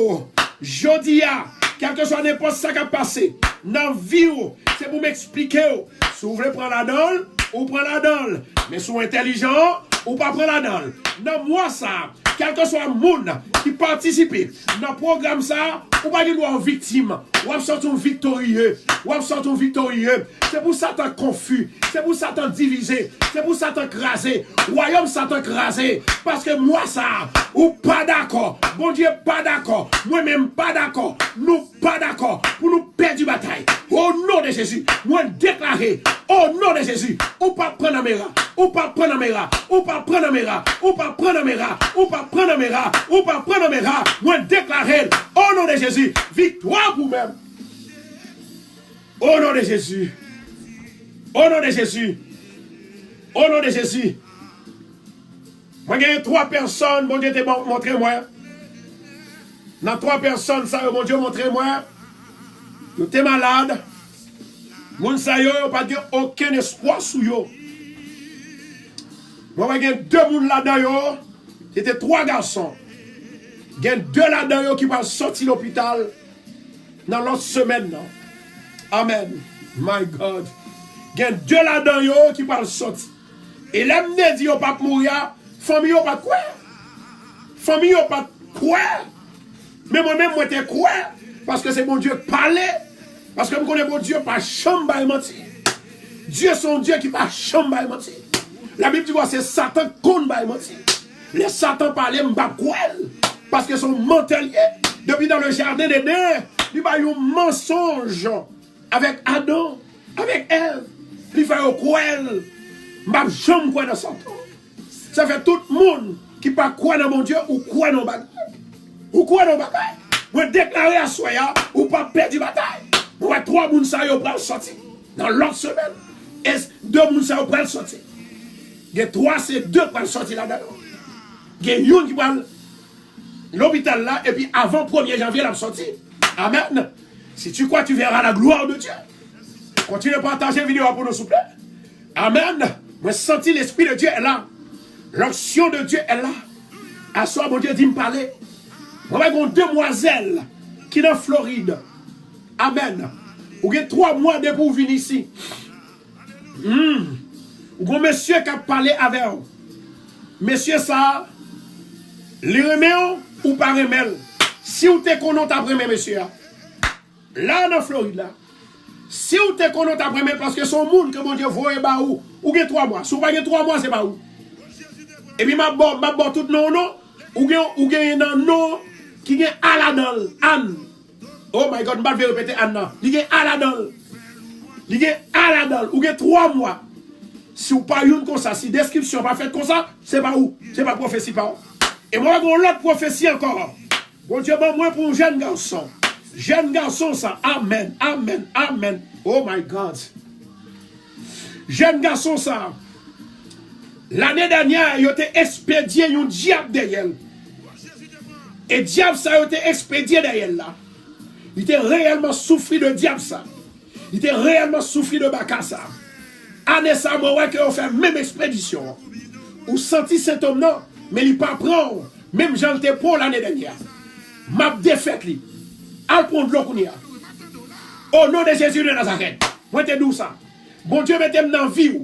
Jodia, quel que soit n'importe ce qui a passé, dans la vie, c'est pour m'expliquer. Si vous voulez prendre la dalle, ou prendre la dalle. Mais si vous êtes intelligent, ou pas prendre la dalle. Dans moi, ça, quel que soit le monde qui participe dans le programme, ça, ou pas dire une victime, ou à sortir victorieux, C'est pour ça que confus, c'est pour ça que divisé, c'est pour ça que crasé, royaume ça crasé, parce que moi ça, ou pas d'accord, bon Dieu pas d'accord, moi-même pas d'accord, nous pas d'accord, pour nous perdre la bataille. Au nom de Jésus, moi déclarer, au nom de Jésus, ou pas prendre la mera, ou pas prendre la mera, ou pas prendre la mera, ou pas prendre la mera, ou pas prendre la mera, ou pas prendre la mera, moi déclarer, au nom de Jésus, victoire pour vous-même. Au nom de Jésus. Au nom de Jésus. Au nom de Jésus. Moi, j'ai 3 personnes, mon Dieu te montrez-moi. Dans 3 personnes, ça, mon Dieu, montrez-moi. Vous êtes malade. Moun sa yo pas de aucun espoir sous yo. Moi, j'ai deux moun là-dedans yo. C'était trois garçons. Il y a deux là-dedans yo qui vont sortir de l'hôpital dans l'autre semaine. Non? Amen. My God. Il y a deux là-dedans yo qui vont sortir. Et l'homme ne dit yo pas mourir. Famille yo pas quoi? Famille yo pas quoi? Mais moi-même, moi, t'es quoi? Parce que c'est mon Dieu qui parlait. Parce que je connais mon Dieu par chambre et menti. Dieu son Dieu qui par chambre et menti. La Bible dit que c'est Satan qu'on va menti. Les Satan parlait m'ba quoi? Parce que son mentalier, depuis dans le jardin d'Éden, il va y avoir un mensonge avec Adam, avec Ève. Il fait un quoi? M'ba jamais quoi dans Satan. Ça fait tout le monde qui pas quoi dans mon Dieu ou quoi dans bagaille. Ou quoi dans bagaille. Vous déclarez à Soya ou pas perdre la bataille. Vous avez trois moun sa yo pral sortir dans l'autre semaine. Et deux moun sa yo pral sortir. Il y a trois, c'est deux pral sortir là-dedans. Il y a une qui pral l'hôpital là et puis avant 1er janvier la sortir. Amen. Si tu crois, tu verras la gloire de Dieu. Continuez à partager la vidéo pour nous, s'il vous plaît. Amen. Moi, senti l'esprit de Dieu est là. L'onction de Dieu est là. À soi, mon Dieu dit me parler. Moi, j'ai une demoiselle qui est en Floride. Amen. Vous avez 3 mois de pour venir ici. Vous avez un monsieur qui a parlé avec vous. Monsieur ça, les remet ou pas remet. Si vous êtes content après monsieur, là dans Floride, là, si vous êtes content après parce que son monde que mon Dieu voit, ou avez 3 mois. Si vous n'avez pas 3 mois, c'est pas où. Et puis, ma bon tout non, ou avez un nom qui est Aladol, Anne. Oh my God, je vais répéter Anna. Il y a Aladol. Il y a Aladol. Ou il y a 3 mois. Si vous pas une comme ça, si description pas faite comme ça, c'est pas où? C'est pas prophétie pas où. Et moi, j'ai l'autre prophétie encore. Bon Dieu, bon, moi pour un jeune garçon. Jeune garçon, ça. Amen, amen, amen. Oh my God. Jeune garçon, ça. L'année dernière, il a été expédié un diable derrière. Et diable, ça a été expédié derrière là. Il était réellement souffri de diable ça. Il était réellement souffri de baka ça. Année ça, moi, ouais, qu'on fait même expédition. Ou senti cet homme non, mais il pas prend. Même j'en étais pour l'année dernière. M'a défaite lui. Al prendre l'eau qu'on y a. Au nom de Jésus de Nazareth. Moi, t'es d'où ça? Bon Dieu, mettez-moi dans la vie.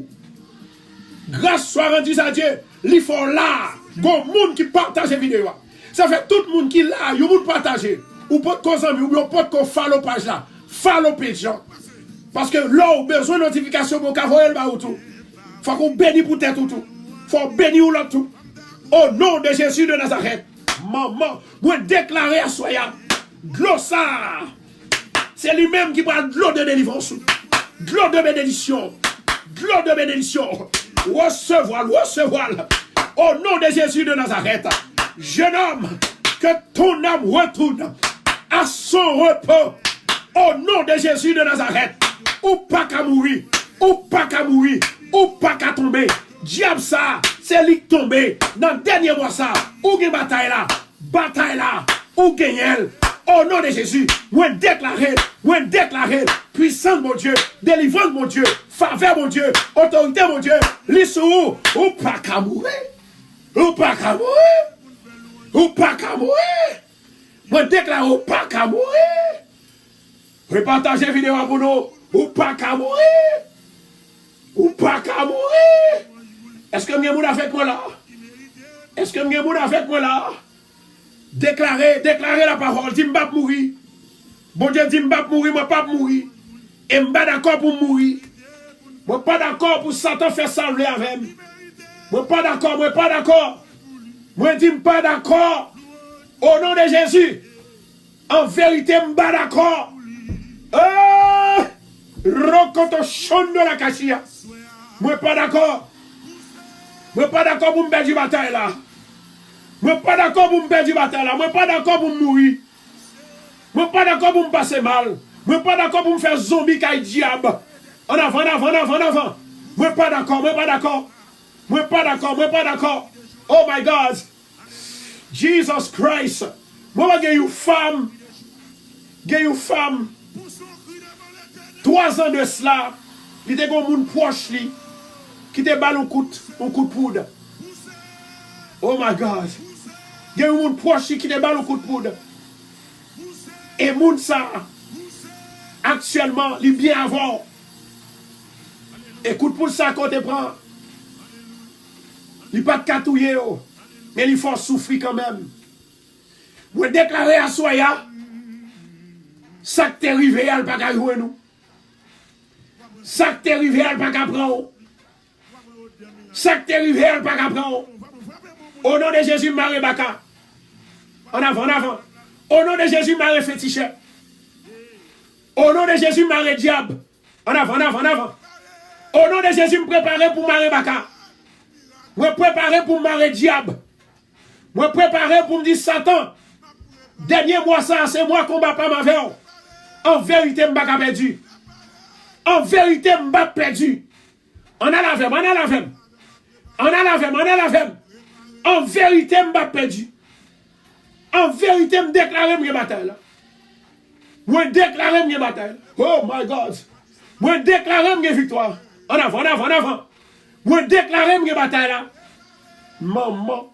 Grâce soit rendue à Dieu. Il faut là. Bon monde qui partage la vidéo. Ça fait tout le monde qui là. Il y a monde partager. Ou pas de cause en ou pas de follow page là. Follow page là. Parce que là, on a besoin de notification pour qu'on voit le bas ou tout. Faut qu'on bénisse pour tête ou tout. Faut bénir ou l'autre tout. Au nom de Jésus de Nazareth. Maman, moi déclarer à Soya. Glossard. C'est lui-même qui prend de l'eau de délivrance. De l'eau de bénédiction. De l'eau de bénédiction. Recevoir, recevoir. Au nom de Jésus de Nazareth. Jeune homme, que ton âme retourne à son repos. Au nom de Jésus de Nazareth. Ou pas qu'à mourir. Ou pas qu'à mourir. Ou pas qu'à tomber. Diable ça, c'est lui qui tombe. Dans le dernier mois ça, ou gagne bataille là, ou gagne. Au nom de Jésus, moi déclarer, puissance mon Dieu, délivrance mon Dieu, faveur mon Dieu, autorité mon Dieu, l'issou, ou pas qu'à mourir. Ou pas qu'à mourir. Ou pas qu'à mourir. Moi déclare ou pas qu'à mourir. Vous partagez la vidéo pour nous. Ou pas qu'à mourir. Ou pas qu'à mourir. Est-ce que vous avec moi là? Est-ce que vous avec moi là? Déclarez la parole. Dis m'bap mourir. Bon Dieu dit m'bap mourir, moi pas mourir. Et m'bap d'accord pour mourir. Moi pas d'accord pour Satan faire salver avec moi. Moi pas d'accord, moi pas d'accord. Moi dis pas d'accord. Au nom de Jésus. En vérité m'bap d'accord. Rokoto chon de la cachia. Moi pas d'accord. Moi pas d'accord pour me perdre la bataille là. Moi pas d'accord pour me perdre la bataille là. Moi pas d'accord pour me mourir. Moi pas d'accord pour me passer mal. Moi pas d'accord pour me faire zombie caille diable. En avant, en avant, en avant, en avant. Moi pas d'accord, moi pas d'accord. Moi pas d'accord, moi pas d'accord. Oh my God. Jesus Christ. Moi pas une femme. Get une femme. 3 ans de cela, il était comme un proche qui te balle un coup de poudre. Oh my God. Il y a un monde proche qui te balle un coup de poudre. Et moun ça, actuellement, il est bien avant. Et coup de poudre ça qu'on te prend. Il n'est pas de catouiller, mais il faut souffrir quand même. Vous déclarez à Soya, ça que t'es arrivé, elle n'a pas jouer nous. Ça que t'es arrivé, elle n'a pas prendre. Ça que t'es arrivé, elle n'a pas prendre. Au nom de Jésus, Marie Baka. En avant, en avant. Au nom de Jésus, Marie Fétiche. Au nom de Jésus, Marie Diable. En avant, en avant, en avant. Au nom de Jésus, me préparer pour Marie Baka. Me préparer pour Marie Diable. Me préparer pour me dire Satan. Dernier mois, ça, c'est moi combat pas ma veille. En vérité, je ne suis pas perdu. En vérité, je ne suis pas perdu. On a la veille, on a la veille. On a la veille, on a la veille. En vérité, je ne suis pas perdu. En vérité, je déclare mes batailles. Je déclare mes batailles. Oh my God. Je déclare mes victoires. En avant, en avant, en avant. Je déclare mes batailles. Maman.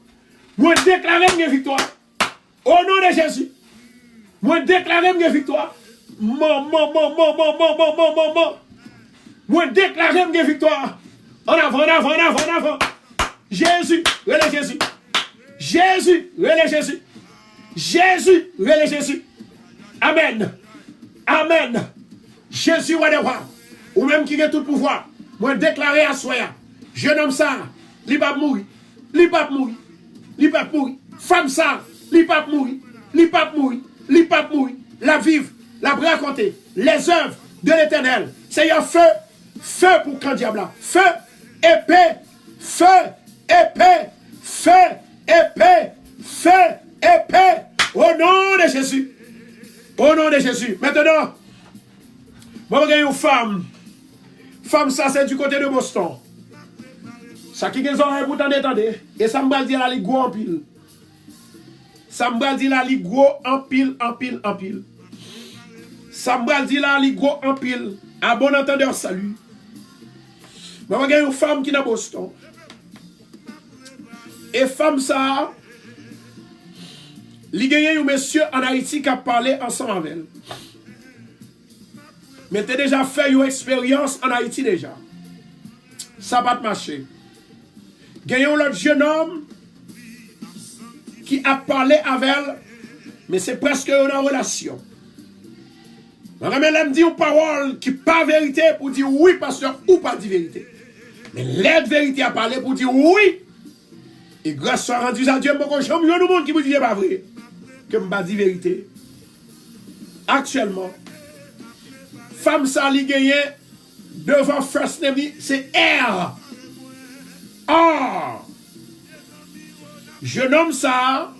Je déclare mes victoires. Au nom de Jésus. Je déclare mes victoires. Maman. Je déclare mes victoires. En avant, en avant, en avant, en avant. Jésus, relais Jésus. Jésus, relais Jésus. Jésus, relais Jésus. Amen. Amen. Jésus, roi des rois. Ou même qui a tout pouvoir. Moi, déclarer à Soya. Jeune homme ça, il va mourir. Il va mourir. Il va mourir. Femme ça, il va mourir. Il va mourir. Il va mourir. La vive, la raconter. Les œuvres de l'Éternel. C'est un feu. Feu pour quand diable là. Feu, épée. Feu, épée. Feu, épée. Feu, épée. Au nom de Jésus. Au nom de Jésus. Maintenant, moi, je une femme. Femme, ça, c'est du côté de Boston. Ça qui est des oreilles pour t'entendre. Et ça me dit la ligue en pile. Ça me dit la ligue en pile, en pile, en pile. Ça me dit la ligue en pile. À bon entendeur, salut. Moi, je une femme qui est dans Boston. Et femme, ça, il y a un monsieur en Haïti qui a parlé ensemble avec elle. Mais tu as déjà fait une expérience en Haïti déjà. Ça va te marcher. Il y a un autre jeune homme qui a parlé avec elle, mais c'est presque une relation. Elle me dit une parole qui n'est pas vérité pour dire oui, pasteur, ou pas dire vérité. Mais l'aide vérité a parlé pour dire oui. Et grâce soit rendue à Dieu, je suis un monde qui vous dit pas vrai. Que je ne pas dire vérité. Actuellement, femme ça li gagné devant first name c'est R. Ah. Jeune homme ça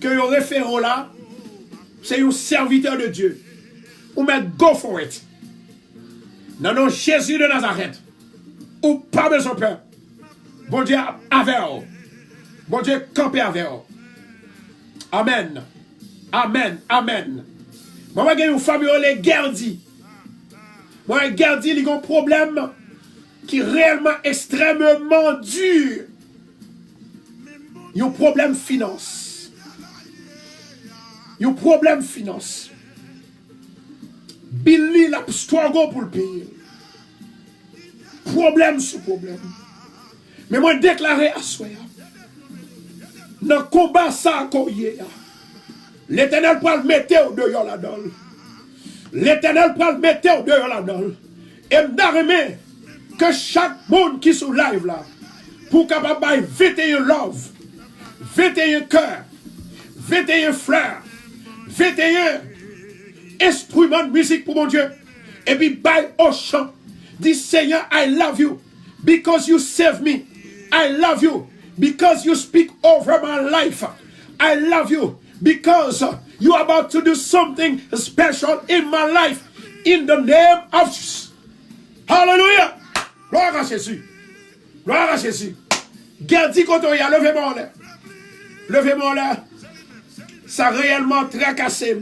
que yo référent là, c'est un serviteur de Dieu. Ou met go for it. Non, Jésus de Nazareth. Ou pas besoin de peur. Bon Dieu avec vous. Bon Dieu camper avec vous. Amen. Amen. Amen. Moi, j'ai une famille qui est gardie. Moi, gardie, il y a un problème qui est réellement extrêmement dur. Il y a un problème finance. Il y a un problème finance. Billy la struggle pour le payer. Problème sur problème. Mais moi, déclaré à soi. Dans le combat, ça, l'Éternel peut le mettre au dehors là-dedans. L'Éternel peut le mettre au dehors là-dedans. Et m'darrêter que chaque monde qui est sur live là, pour capable de 21 love, 21 cœur, 21 fleurs, 21 instruments de musique pour mon Dieu. Et puis, by au chant, dit Seigneur, I love you because you save me. I love you because you speak over my life. I love you because you are about to do something special in my life. In the name of Jesus. Hallelujah. Gloire à Jésus. Gloire à Jésus. Gardez quand on y a, levez-moi là. Levez-moi là. Ça réellement tracassé.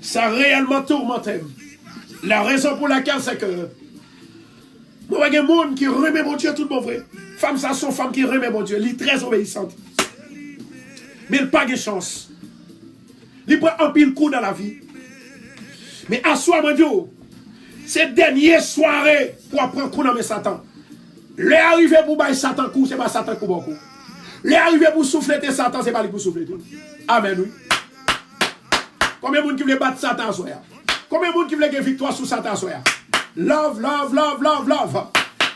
Ça réellement tourmenté. La raison pour laquelle c'est que moi, il y a des gens qui remet mon Dieu tout bon vrai. Femme, ça sont femmes qui remet mon Dieu. Elle est très obéissante. Mais elle n'a pas de chance. Elle prend un pile coup dans la vie. Mais à soi, mon Dieu, cette dernière soirée pour apprendre coup dans mes Satan. Les arrivé pour bailler Satan coup, c'est pas Satan coup beaucoup. Les arrivé pour souffler Satan, c'est pas lui pour souffler tout. Amen, oui. Combien de gens qui veulent battre Satan soya? Combien de gens qui veulent gagner victoire sur Satan soya? Love, love, love, love, love.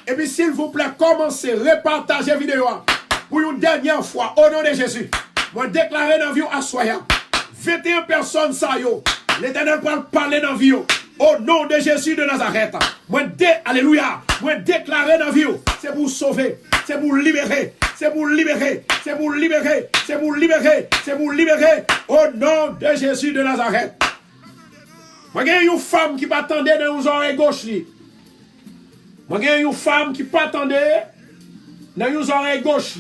Et puis s'il vous plaît, commencez, repartagez la vidéo pour une dernière fois au nom de Jésus. Moi déclarer dans la vie à soya. 21 personnes ça yo. L'Éternel va parler dans la vie au nom de Jésus de Nazareth. Alléluia. Moi déclarer dans la vie, c'est pour sauver, c'est pour libérer. C'est pour libérer, c'est pour libérer, c'est pour libérer, c'est pour libérer au nom de Jésus de Nazareth. Moi, il y a une femme qui m'attendait dans les oreilles gauches. Moi, il y a une femme qui m'attendait dans les oreilles gauches.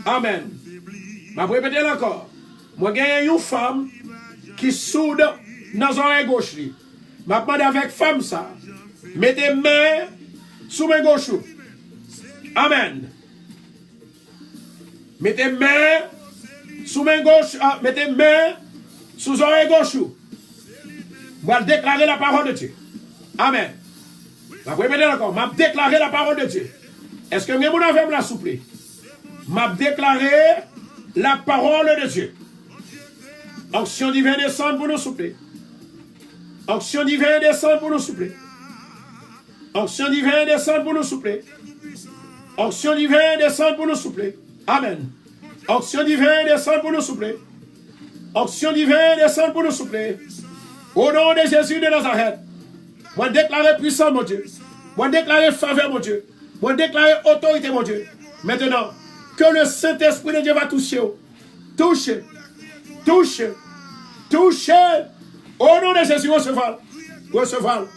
Amen. Je vais répéter encore. Moi, il y a une femme qui soude dans les oreilles gauches. Je demande avec femme ça. Mettez main sous mes gauches. Amen. Mettez main sous main gauche, mettez main sous oreille gauche. Je vais déclarer la parole de Dieu. Amen. Je vais répéter encore. Je vais déclarer la parole de Dieu. Est-ce que vous avez me la souple? Je vais déclarer la parole de Dieu. Onction divine descend pour nous soupler. Onction divine descend pour nous soupler. Onction divine descend pour nous soupler. Onction divine descend pour nous soupler. Amen. Onction divine descend pour nous soupler. Onction divine descend pour nous soupler. Au nom de Jésus de Nazareth. Moi déclarer puissant mon Dieu. Moi déclarer faveur mon Dieu. Moi déclarer autorité mon Dieu. Maintenant, que le Saint-Esprit de Dieu va toucher. Toucher. Toucher. Toucher. Au nom de Jésus, recevez. Recevez.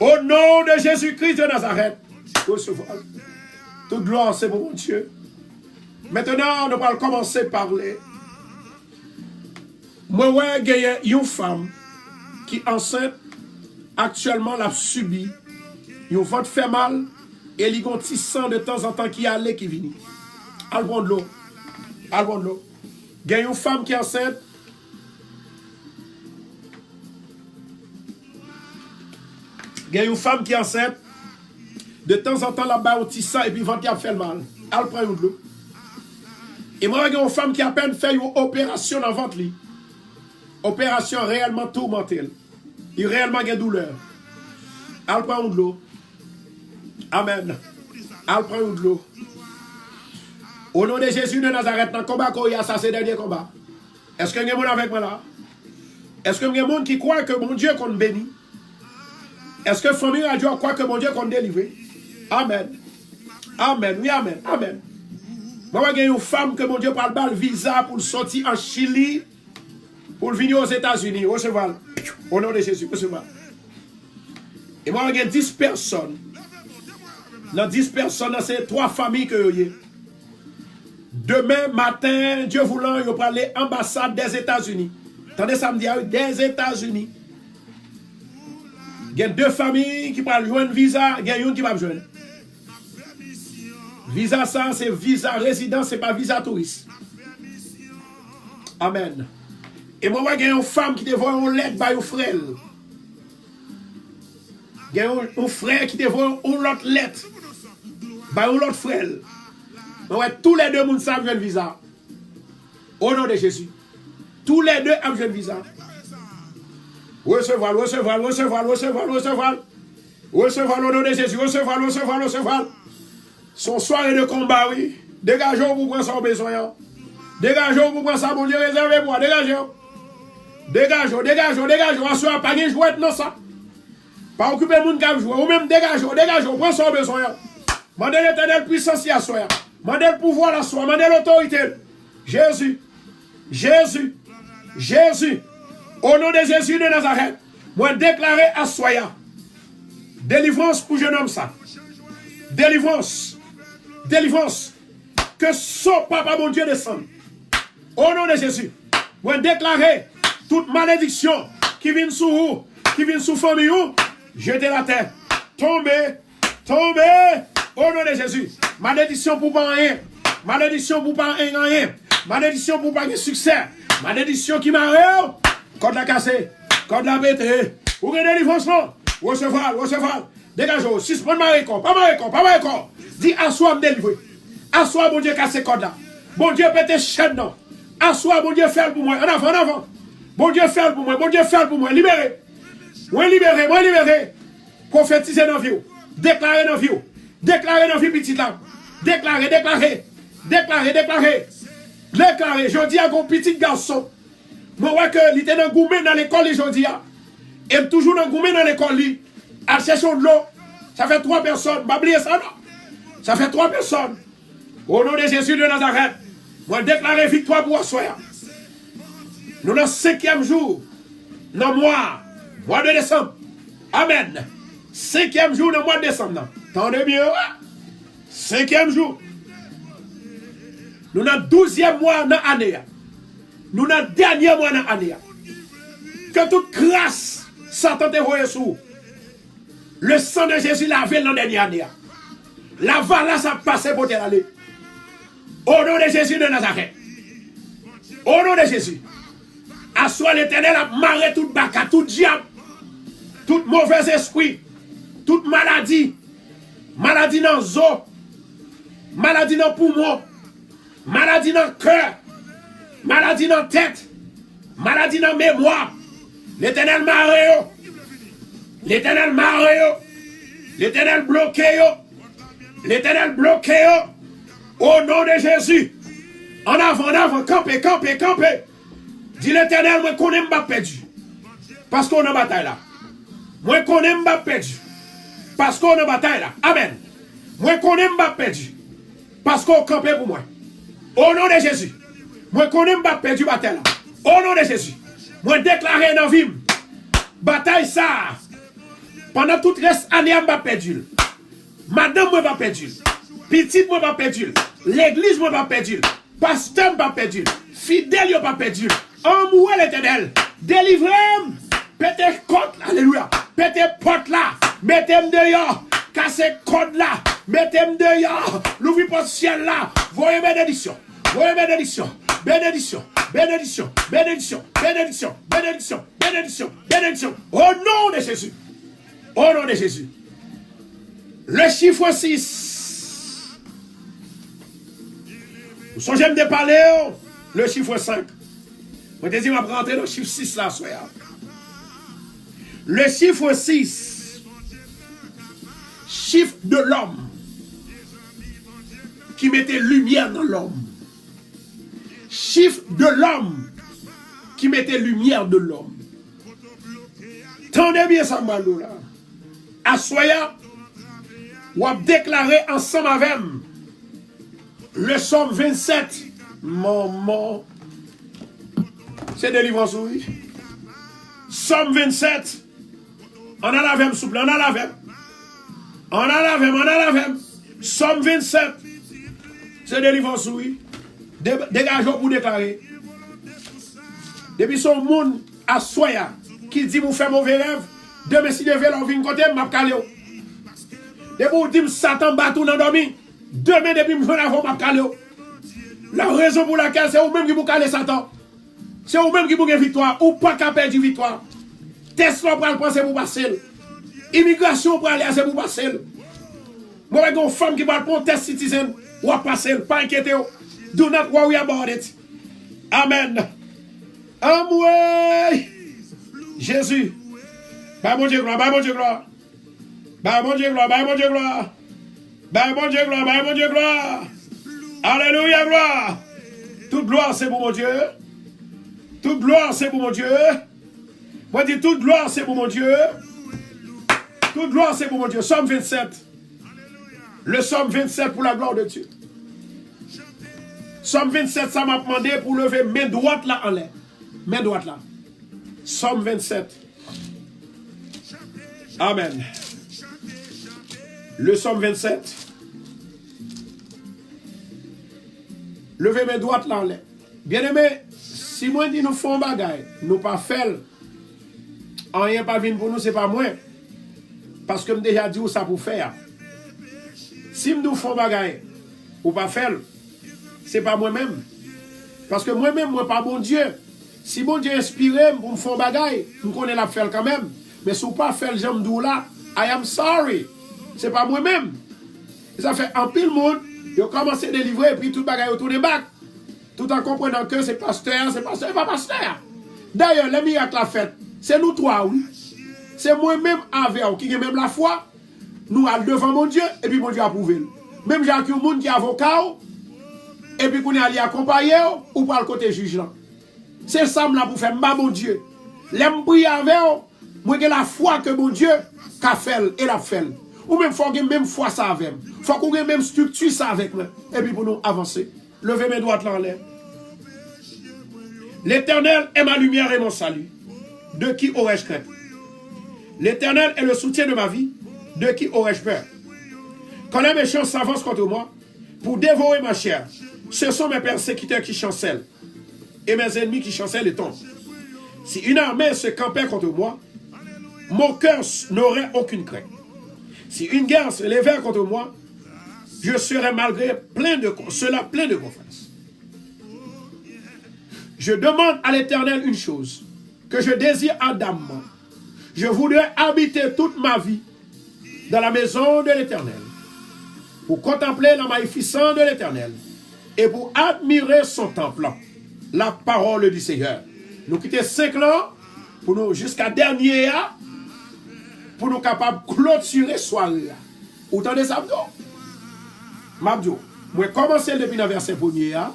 Au nom de Jésus-Christ de Nazareth. Recevez. Toute gloire, c'est pour mon Dieu. Maintenant, nous allons commencer à parler. Moi, il y a une femme qui est enceinte, actuellement, l'a subi. Une ventre fait mal, et il y a un petit sang de temps en temps qui allait, qui vient. Allons prendre de l'eau. Allons prendre de l'eau. Il y a une femme qui est enceinte. Il y a une femme qui est enceinte. De temps en temps, là-bas, un petit sang, et puis le ventre qui a fait mal. Allons prendre de l'eau. Et moi, il y a une femme qui a à peine fait une opération dans le ventre. Opération réellement tourmentée. Il réellement a douleur. Elle prend de l'eau. Amen. Elle prend de l'eau. Au nom de Jésus de Nazareth, dans le combat qu'il y a, ça c'est le dernier combat. Est-ce qu'il y a des gens avec moi là? Est-ce qu'il y a des gens qui croient que mon Dieu qu'on bénit? Est-ce que la famille radio croit que mon Dieu qu'on délivre? Amen. Amen. Oui, amen. Amen. Moi, il y a une femme que mon Dieu parle le visa pour sortir en Chili, pour venir aux États-Unis. Recevoir. Au nom de Jésus. Recevoir. Et moi, il y a 10 personnes. Dans 10 personnes, dans ces 3 familles que vous avez. Demain matin, Dieu voulant, il va parler ambassade des États-Unis. Attendez, ça me dit des États-Unis. Il y a 2 familles qui parlent jouer un visa, il y a une qui va jouer. Visa ça, c'est visa résident, c'est pas visa touriste. Amen. Et moi, il y a une femme qui devrait une lettre par un frère. Il y a un frère qui devrait une autre lettre par un autre frère. Tous les deux, nous savent un visa. Au nom de Jésus. Tous les deux ont un visa. Recevoir, recevoir, recevoir, recevoir, recevoir. Recevoir au nom de Jésus. Recevoir, recevoir, recevoir. Son soirée de combat, oui. Dégageons pour prendre son besoin. Dégageons pour prendre ça, mon Dieu, réservez-moi. Dégageons. Dégageons, dégageons, dégageons. Assoir, pas de jouet, non ça. Pas occuper le monde qui a joué. Ou même dégageons, dégageons. Prends son besoin. Mandez l'éternel puissance à soi. Mandez le pouvoir à soi. Mandez l'autorité. Jésus. Jésus. Jésus. Au nom de Jésus de Nazareth. Moi déclarer à soi. Délivrance pour jeune homme ça. Délivrance. Délivrance. Que son papa, mon Dieu, descende. Au nom de Jésus. Moi déclarer toute malédiction qui vient sous vous, qui vient sous famille, Jetez la terre. Tombez. Tombez. Au nom de Jésus. Malédiction pour pas rien. Malédiction pour pas rien. Malédiction pour pas de succès. Malédiction qui m'arrête. Code la cassé. Code la bête. Ou avez des délivrance. Recevoir. Dégagez. Suspend ma récord. Pas ma récord. Dis assois me délivrer. Assois bon Dieu casse code là. Bon Dieu pète chaîne non. Assois bon Dieu fait pour moi. En avant. Bon Dieu fait pour moi. Libérez. Moi libéré. Prophétiser dans vie. Déclarer dans vie. Déclarer dans vie petite là. Déclarer. Je dis à mon petit garçon. Moi vois que il était dans gourmet dans l'école aujourd'hui. Et toujours dans gourmet dans l'école li. À chercher de l'eau. Ça fait 3 personnes. Pas oublier ça non. Ça fait 3 personnes. Au nom de Jésus de Nazareth. Moi déclarer victoire pour soi. Nous dans 5e jour. Dans mois de décembre. Amen. 5e jour dans le mois de décembre. Tendez bien. 5e jour. Nous dans 12e mois dans l'année. Nous dans le dernier mois dans l'année. Que toute grâce, Satan te voye sous. Le sang de Jésus lavé dans la dernière année. La valasse a passé pour te aller. Au nom de Jésus de Nazareth. Au nom de Jésus. Assois l'Éternel a marré toute baka, tout diable, tout mauvais esprit, toute maladie. Maladie dans le zoo. Maladie dans le poumon. Maladie dans le cœur. Maladie dans la tête. Maladie dans la mémoire. L'Éternel marre. L'Éternel marre. L'Éternel bloqué. L'Éternel bloqué. Au nom de Jésus. En avant, campez. Dis l'Éternel, moi connais pas perdu. Parce qu'on a bataille là. Moi connais pas perdu. Parce qu'on a bataille là. Amen. Moi connais pas perdu. Parce qu'on campait pour moi. Au nom de Jésus. Moi connais pas perdu bataille là. Au nom de Jésus. Moi déclaré dans vie. Bataille ça. Pendant toute reste année, je pas perdu. Madame, moi pas perdu. Petite, moi pas perdu. L'église, moi pas perdu. Pasteur, pas perdu. Fidèle, yo pas perdu. Amoureux l'Éternel. Délivrez-moi. Pétez côte là. Alléluia. Pétez porte là. Mettez-moi dehors. Cassez code là. Mettez-moi dehors. L'ouvre porte ciel là. Voyez bénédiction. Bénédiction. Au nom de Jésus. Au nom de Jésus. Le chiffre 6. Vous songez de parler, le chiffre 5. Je te dis, on va rentrer dans le chiffre 6 là, soir. Le chiffre 6. Chiffre de l'homme. Qui mettait lumière dans l'homme. Chiffre de l'homme. Qui mettait lumière de l'homme. Tendez bien ça, Malou là. Assoya, ou a déclaré ensemble avec le Somme 27. Maman. C'est délivrance, oui. Somme 27. On a la même souple, on a la même. Somme 27. C'est délivrance, oui. Dégageons pour déclarer. Depuis son monde à Soya, qui dit vous faites mauvais rêve, demain si devez l'envie côté, m'a calé. Depuis vous dites Satan bat tout dans dormi, demain depuis me faire m'a calé. La raison pour laquelle c'est vous-même qui vous calez Satan. C'est vous-même qui vous gagnez victoire, ou pas qu'à perdre victoire. Tesla pour le penser pour passer. Immigration pour aller, c'est pour passer. Moi, j'ai une femme qui va prendre un test citizen, ou à passer, pas inquiéter. Do not worry about it. Amen. Amoué. Jésus. Bah mon Dieu gloire. Alléluia, gloire. Toute gloire, c'est pour mon Dieu. Toute gloire, c'est pour mon Dieu. Moi, dis toute gloire, c'est pour mon Dieu. Toute gloire, c'est pour mon Dieu. Somme 27. Le Somme 27 pour la gloire de Dieu. Somme 27, ça m'a demandé pour lever main droite là en l'air. Main droite là. Somme 27. Amen. Le Somme 27. Levez main droite là en l'air. Bien-aimé, si moi dis nous faisons bagaille, nous pas faire, rien pas venir pour nous, c'est pas moi. Parce que je déjà dit où ça pour faire. Si je nous fais bagaille, ou pas faire, c'est pas moi-même. Parce que moi-même, moi pas bon Dieu. Si bon Dieu inspiré pour me faire bagaille, je connais la faire quand même. Mais si vous pas faire le j'aime d'où là, I am sorry. C'est pas moi-même. Ça fait un pile monde, ils ont commencé à délivrer et puis tout bagaille autour des bacs. Tout en comprenant que c'est pasteur, c'est pas pasteur. D'ailleurs, les miracles la fête, c'est nous trois, oui. C'est moi-même avec vous qui a même la foi. Nous allons devant mon Dieu et puis mon Dieu a approuvé. Même j'ai un monde qui est avocat et puis qu'on est allé accompagner ou par le côté juge là. C'est ça là pour faire mon Dieu. L'aime prier avec vous, moi j'ai la foi que mon Dieu qu'a fait et l'a fait. Ou même faut que même foi ça avec. Faut qu'on ait même structure ça avec moi et puis pour nous avancer. Levez mes doigts là en l'air. L'Éternel est ma lumière et mon salut. De qui aurais-je crainte? L'Éternel est le soutien de ma vie. De qui aurais-je peur? Quand les méchants s'avancent contre moi pour dévorer ma chair, ce sont mes persécuteurs qui chancellent et mes ennemis qui chancellent et tombent. Si une armée se campait contre moi, mon cœur n'aurait aucune crainte. Si une guerre se levait contre moi, je serais malgré plein de confiance. Je demande à l'Éternel une chose, que je désire ardemment. Je voudrais habiter toute ma vie dans la maison de l'Éternel, pour contempler la magnificence de l'Éternel et pour admirer son temple, la parole du Seigneur. Nous quittons 5 ans pour nous jusqu'à dernier pour nous capables de clôturer soirée. Vous entendez ça, Mabdio? Moi, commencé depuis le verset 1er.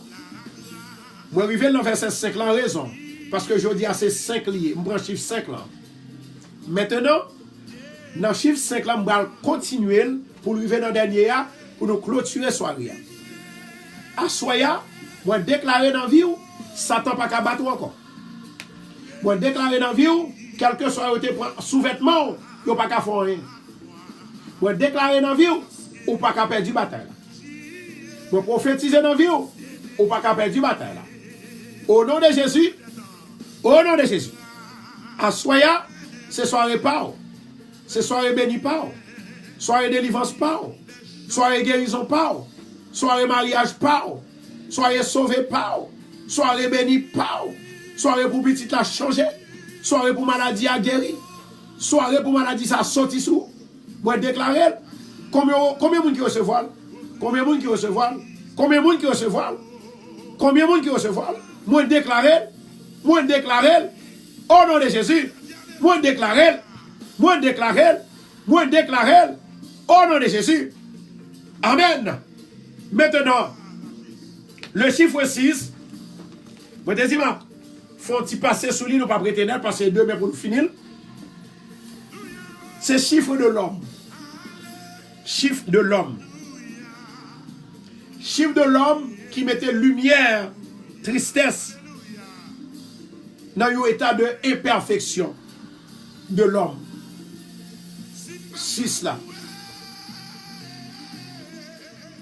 Moi, arrivé dans le verset 5 là, raison. Parce que je dis à ces 5 liés. Je prends le chiffre 5 là. Maintenant, dans le chiffre 5 là, je vais continuer pour arriver dans le dernier pour nous clôturer soirée. À soya, moi, déclarer dans la vie, Satan pas qu'à battre encore. Moi, déclarer dans la vie, quel que soit le sous-vêtement, il n'y a pas qu'à faire rien. Moi, déclarer dans la vie, ou pas qu'à perdre la bataille. Moi, prophétiser dans la vie, ou pas qu'à perdre la bataille. Au nom de Jésus, à soya, c'est soirée pas, c'est soirée bénie pas, soirée délivrance pas, soirée guérison pas, soirée mariage pas, soirée sauvé pas, soirée bénie pas, soirée pour petite la changer, soirée pour maladie à guérir, soirée pour maladie ça sorti sous. Moi déclarer combien de monde qui recevoir, combien de monde qui recevoir, combien de monde qui recevoir, combien de monde qui recevoir. Moi déclarer, au nom de Jésus, moi déclarer, au nom de Jésus. Amen. Maintenant, le chiffre 6, moi te dis, faut-il passer sous lui, nous pas prêter parce que demain pour nous finir. C'est chiffre de l'homme. Chiffre de l'homme. Chiffre de l'homme qui mettait lumière, tristesse dans un état de imperfection de l'homme. 6 là.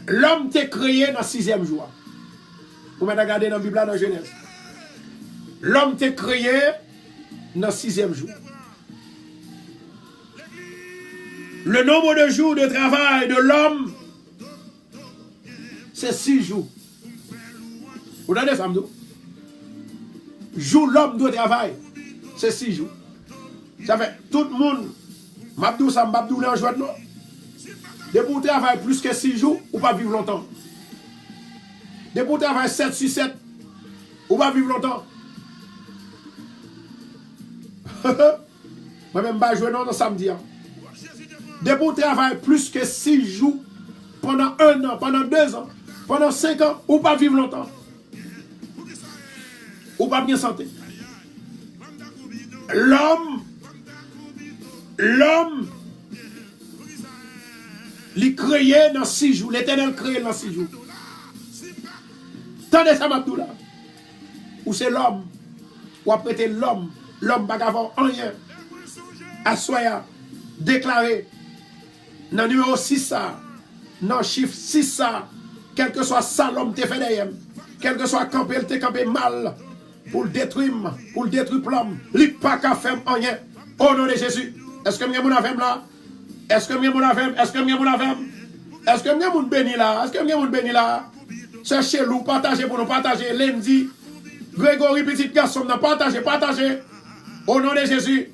L'homme t'est créé dans le 6e jour. Vous m'avez regardé dans la Bible, dans Genèse. L'homme t'est créé dans le 6e jour. Le nombre de jours de travail de l'homme, c'est 6 jours. Vous entendez ça, Mdo? Jour l'homme de travail, c'est 6 jours. Ça fait tout le monde, Mabdou ça, Mabdou là en joie de non. De pour travailler plus que 6 jours, ou pas vivre longtemps. De pour travailler 7 sur 7, ou pas vivre longtemps. Moi-même, je vais jouer dans samedi. De pour travailler plus que 6 jours, pendant 1 an, pendant 2 ans, pendant 5 ans, ou pas vivre longtemps. Ou pas bien santé. L'homme, il créé dans 6 jours. L'Éternel créé dans 6 jours. Tendez ça, Mabdoula. Ou c'est l'homme. Ou après l'homme. L'homme va avoir rien. Assoya, déclaré. Dans le numéro 6, ça. Dans le chiffre 6, ça. Quel que soit ça, l'homme te fait derrière. Quel que soit campé, il te campé mal. Pour le détruire l'homme. Il n'y a pas qu'à faire rien. Au nom de Jésus. Est-ce que vous avez là? Est-ce que m'y a mon affaire? Est-ce que m'y a mon affaire? Est-ce que m'y a mon béni là? Est-ce que m'y a mon béni là? C'est chez nous, partagez pour nous partager. Lundi, Grégory, petit garçon, nous partagez. Au nom de Jésus.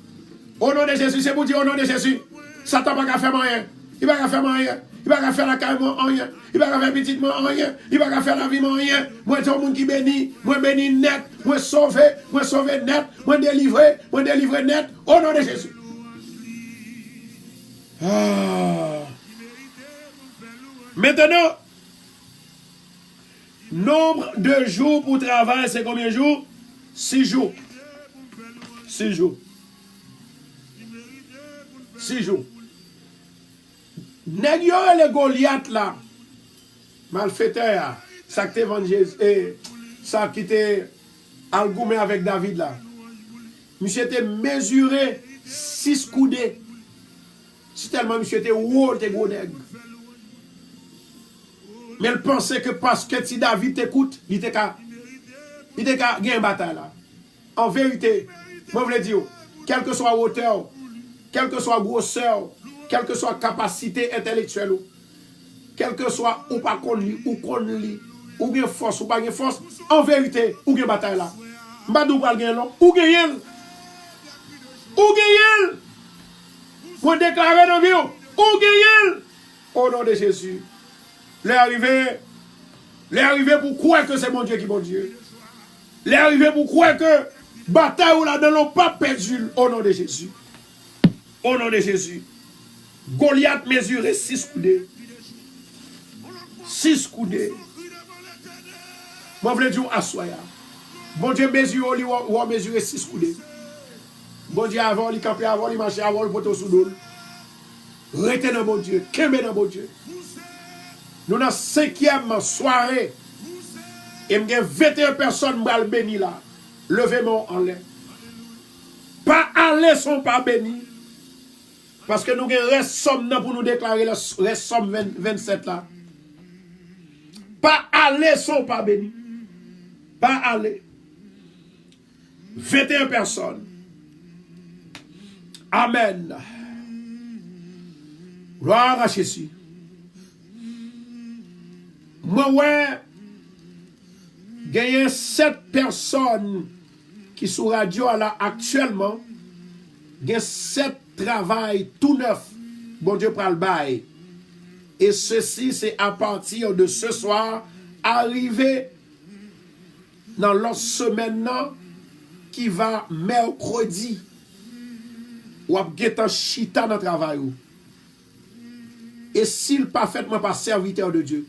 Au nom de Jésus, c'est pour dire au nom de Jésus. Satan va pas faire rien. Il va pas faire rien. Il va pas faire la carrière rien. Il va pas faire petitement rien. Il va pas faire la vie rien. Moi, c'est un monde qui bénit. Moi, béni net. Moi, sauvé net. Moi, délivré net. Au nom de Jésus. Maintenant, nombre de jours pour travail, c'est combien de jours? 6 jours. 6 jours. 6 jours. Nèg yo le Goliath là. Malfaiteur, ça qui te Jésus et ça qui te algoumé avec David là. Monsieur était mesuré 6 coudées. Si tellement monsieur était haut, te gros nèg. Mais elle pensait que parce que si David t'écoute, il était qu'à gagner une bataille là. En vérité, moi je veux dire, quelle que soit hauteur, quelle que soit grosseur, quelle que soit capacité intellectuelle, quelle que soit ou pas qu'on lit, ou bien force ou pas bien force, en vérité, ou bien bataille là. Mbadou pas gagner non, ou gagner. Pour déclarer dans vie, ou gagner. Au nom de Jésus. Les arrivés pour croire que c'est mon Dieu qui est mon Dieu. Les arrivés pour croire que bataille ou là ne l'ont pas perdu au nom de Jésus. Au nom de Jésus. Goliath mesurait 6 coudées. 6 coudées. Moi, je veux dire, assoya. Bon Dieu mesure, ou a mesuré 6 coudées. Bon Dieu avant, il campait avant, il marchait avant, il poteau sous l'eau. Restez dans mon Dieu, qu'aimez dans mon Dieu. Nous dans la 5e soirée. Et il y a 21 personnes mal bénies là. Levez-moi en l'air. Pas aller sont pas bénis. Parce que nous avons reste somme pour nous déclarer le reste somme 27 là. Pas aller sont pas bénis. Pas aller. 21 personnes. Amen. Gloire à Jésus. Moi, ouais, il y a 7 personnes qui sont radio là actuellement. Il y a 7 travail tout neuf. Bon Dieu prend le bail. Et ceci, c'est à partir de ce soir, arrivé dans l'autre semaine qui va mercredi. Ou ap getan chita dans le travail. Et s'il pas fait, moi pas serviteur de Dieu.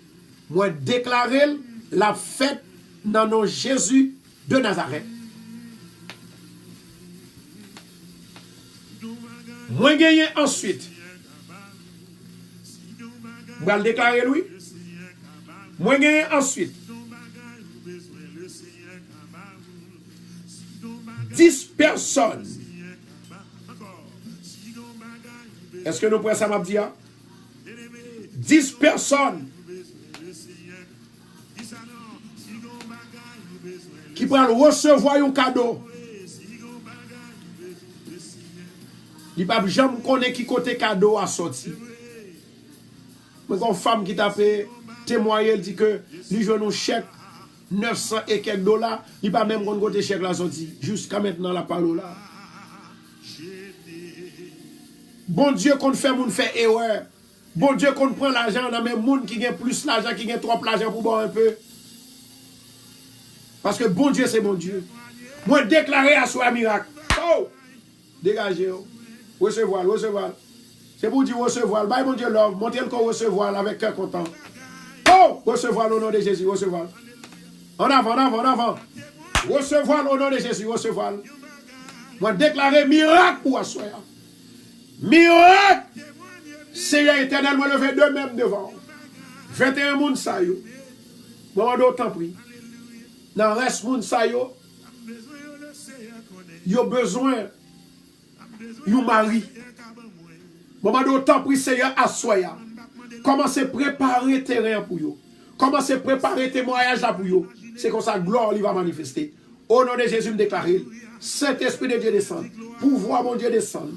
Moi déclarer la fête dans nos Jésus de Nazareth. Moi gagné ensuite. Moi le déclarer lui. Moi gagné ensuite. 10 personnes. Est-ce que nous pouvons ça m'a dit? 10 personnes qui peuvent recevoir un cadeau. Il n'y a pas jamais connaît qui côté cadeau a sorti. Mais une femme qui t'a fait témoigner, elle dit que lui joue un chèque 900 et quelques dollars, il n'y a pas même qu'on côté chèque la sortie. Jusqu'à maintenant la parole là. Bon Dieu qu'on fait moun fait erreur. Bon Dieu qu'on prend l'argent dans même moun qui gagne plus l'argent, qui gagne trop l'argent pour boire un peu. Parce que bon Dieu c'est bon Dieu. Moi déclarer à soi miracle. Oh! Dégagez. Recevoir. C'est pour dire recevoir. Bye mon Dieu love. Montez le corps recevoir avec cœur content. Oh! Recevoir au nom de Jésus. Recevoir. En avant. Recevoir au nom de Jésus. Recevoir. Moi déclarer miracle pour asseoir. Miracle! Seigneur éternel, moi lever deux mêmes devant. 21 moun sa yo. Moi d'autant pris. Dans le reste moun sa yo. Yo besoin. Yo mari. Moi d'autant pris Seigneur assoya. Commencez à préparer terrain pour yo. Commencez à préparer témoignage là pour yo. C'est comme ça gloire il va manifester. Au nom de Jésus me déclarer. Saint-Esprit de Dieu descend. Pouvoir mon Dieu descend.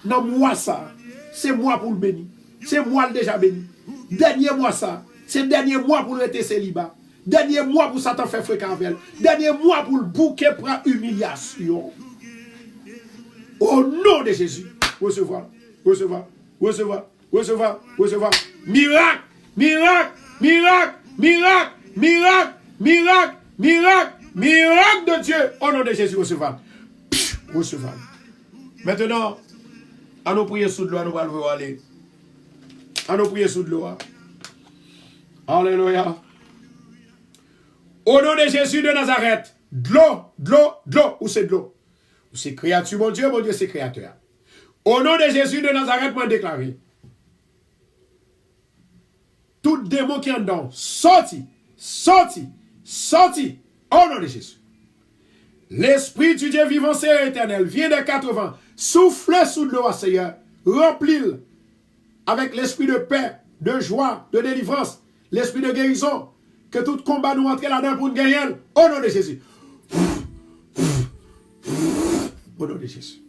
Dans moi ça. c'est moi pour le bénir. C'est moi le déjà béni. Dernier mois ça, c'est dernier mois pour rester célibat. Dernier mois pour Satan faire fréquent avec elle. Dernier mois pour le bouquet pour humiliation. Au nom de Jésus, recevoir, recevoir, recevoir, recevoir, recevoir. Miracle, miracle, miracle, miracle, miracle, miracle, miracle, miracle de Dieu. Au nom de Jésus, recevoir. Recevoir. Maintenant, à nous prier sous de l'eau, nous allons aller. À nous prier sous de l'eau. Alléluia. Au nom de Jésus de Nazareth, de l'eau, où c'est de l'eau? Où c'est créature, mon Dieu c'est créateur. Au nom de Jésus de Nazareth, moi déclaré. Tout démon qui est en dedans, sorti, sorti, sorti, au nom de Jésus. L'Esprit du Dieu vivant, c'est éternel, vient des 80, souffle sous de l'eau, Seigneur, remplis-le avec l'esprit de paix, de joie, de délivrance, l'esprit de guérison, que tout combat nous entre là-dedans pour nous gagner, au nom de Jésus. Au nom de Jésus.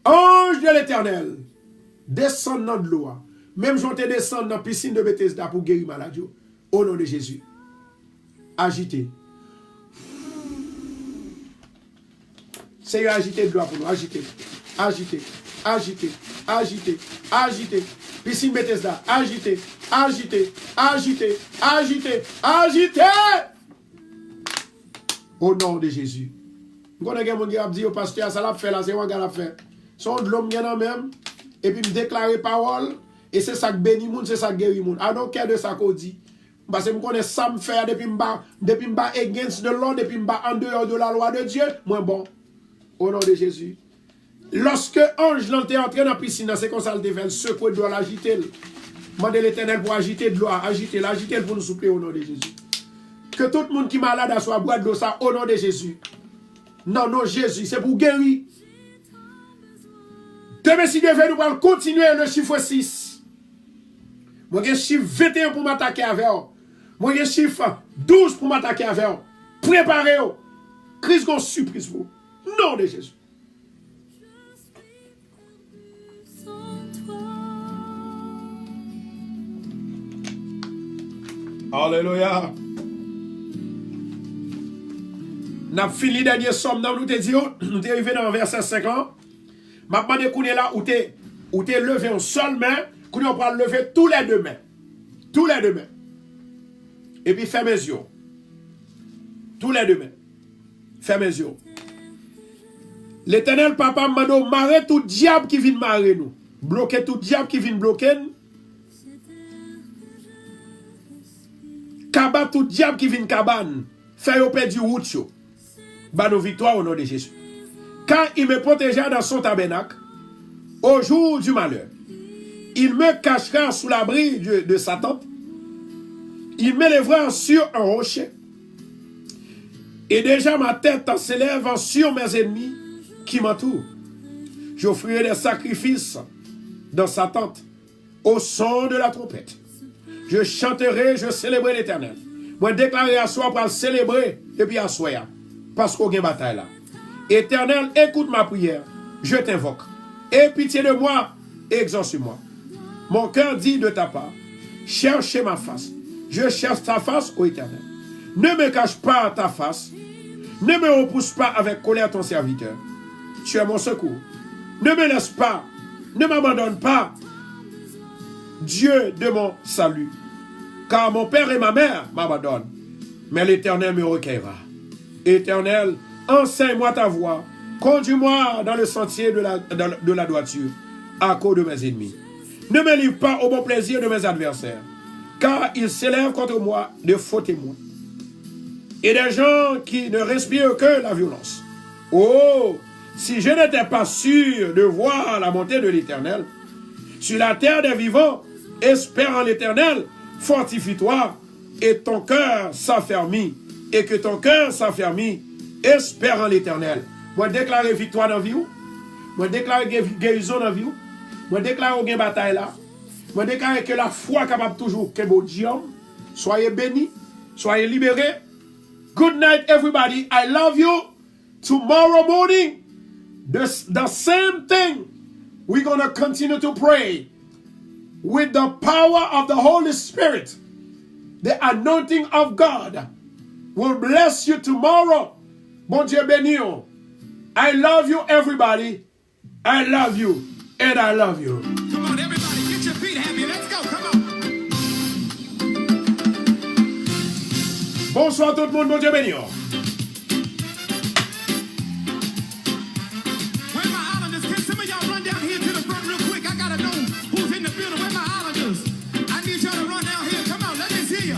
Ange de l'Éternel, descend dans de l'eau, même j'en te descends dans la piscine de Bethesda pour guérir maladie, au nom de Jésus. Agitez. Seigneur, agitez de l'eau pour nous, agitez, agitez, agitez, agitez, agitez. Piscine Bethesda, agitez, agitez, agitez, agitez, agitez. Au nom de Jésus. Vous connaissez quelqu'un qui a dit au pasteur, ça l'a fait là, c'est moi qui l'a fait. Son de l'homme qui même, et puis me déclarer parole, et c'est ça qui bénit moun, c'est ça qui guérit moun. I don't care de ça qu'on dit. Parce que je connais ça me faire depuis me bas against de l'ordre, depuis me bas en dehors de la loi de Dieu, moi bon. Au nom de Jésus. Lorsque ange l'enté entré dans la piscine, c'est comme ça le fait, secouer de l'eau, l'agiter. Mandez l'Éternel pour agiter de l'eau, agiter pour nous souffler au nom de Jésus. Que tout le monde qui est malade a soit boire de l'eau, ça au nom de Jésus. Non, non, Jésus, c'est pour guérir. Demain, si Dieu veut, nous allons continuer le chiffre 6. Moi, j'ai le chiffre 21 pour m'attaquer avec eux. Moi, j'ai le chiffre 12 pour m'attaquer avec eux. Préparez-vous. Christ a surprise vous. Non de Jésus. Alléluia. Nous avons fini le dernier somme. Nous te dit, nous sommes arrivés dans le verset 50. Je demandé qu'on est là où tu es levé en seule main, qu'on va lever tous les deux mains. Tous les deux mains. Et puis ferme les yeux. Tous les deux mains. Ferme les yeux. L'Éternel Papa m'a dit, marrer tout diable qui vient marrer nous. Bloquer tout diable qui vient bloquer nous. Kabat tout diable qui vient cabane. Faire au père du route. Bah nos victoires au nom de Jésus. Quand il me protégera dans son tabernacle, au jour du malheur, il me cachera sous l'abri de sa tente, il m'élèvera sur un rocher, et déjà ma tête s'élève sur mes ennemis qui m'entourent. J'offrirai des sacrifices dans sa tente, au son de la trompette. Je chanterai, je célébrerai l'Éternel. Moi déclarer à soi pour le célébrer, et puis à soi, parce qu'on a une bataille là. Éternel, écoute ma prière, je t'invoque. Aie pitié de moi, exauce-moi. Mon cœur dit de ta part, cherchez ma face. Je cherche ta face, ô Éternel. Ne me cache pas ta face. Ne me repousse pas avec colère ton serviteur. Tu es mon secours. Ne me laisse pas. Ne m'abandonne pas. Dieu de mon salut. Car mon père et ma mère m'abandonnent. Mais l'Éternel me recueillera. Éternel, enseigne-moi ta voie. Conduis-moi dans le sentier de la droiture, à cause de mes ennemis. Ne me livre pas au bon plaisir de mes adversaires, car ils s'élèvent contre moi de faux témoins et des gens qui ne respirent que la violence. Oh, si je n'étais pas sûr de voir la montée de l'Éternel, sur la terre des vivants, espère en l'Éternel, fortifie-toi, et ton cœur s'affermit, et que ton cœur s'affermit, espère en l'Éternel. Moi déclarer victoire dans la vie, moi déclarer guérison dans la vie, moi déclarer une bataille là, moi déclarer que la foi est capable toujours que bon Dieu. Soyez bénis, soyez libérés. Good night everybody, I love you. Tomorrow morning, The same thing, we're going to continue to pray with the power of the Holy Spirit. The anointing of God will bless you tomorrow. Bon Dieu béni you. I love you, everybody. I love you, and I love you. Come on, everybody, get your feet happy. Let's go. Come on. Bonsoir tout le monde. Bon Dieu béni you. Where my islanders? Can some of y'all run down here to the front real quick? I gotta know who's in the building. Where my islanders? I need y'all to run down here. Come on, let me see you.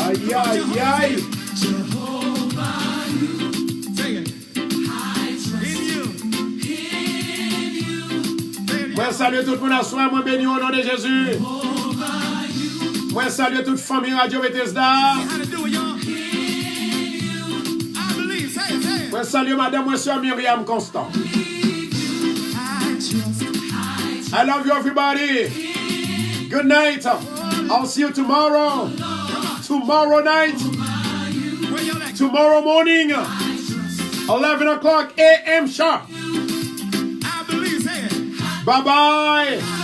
Aïe, aïe, aïe. Say it. In you. Moi salue tout le monde à soi. Moi béni au nom de Jésus. Moi salue toute famille Radio Bethesda. How to do it, y'all? I believe. Say it, say it. Moi salue madame, moi soeur Myriam Constant. I trust. I love you, everybody. Good night. I'll see you tomorrow. Tomorrow night. Where y'all at? Tomorrow morning. 11 o'clock a.m. sharp. I believe. Say it. Bye-bye.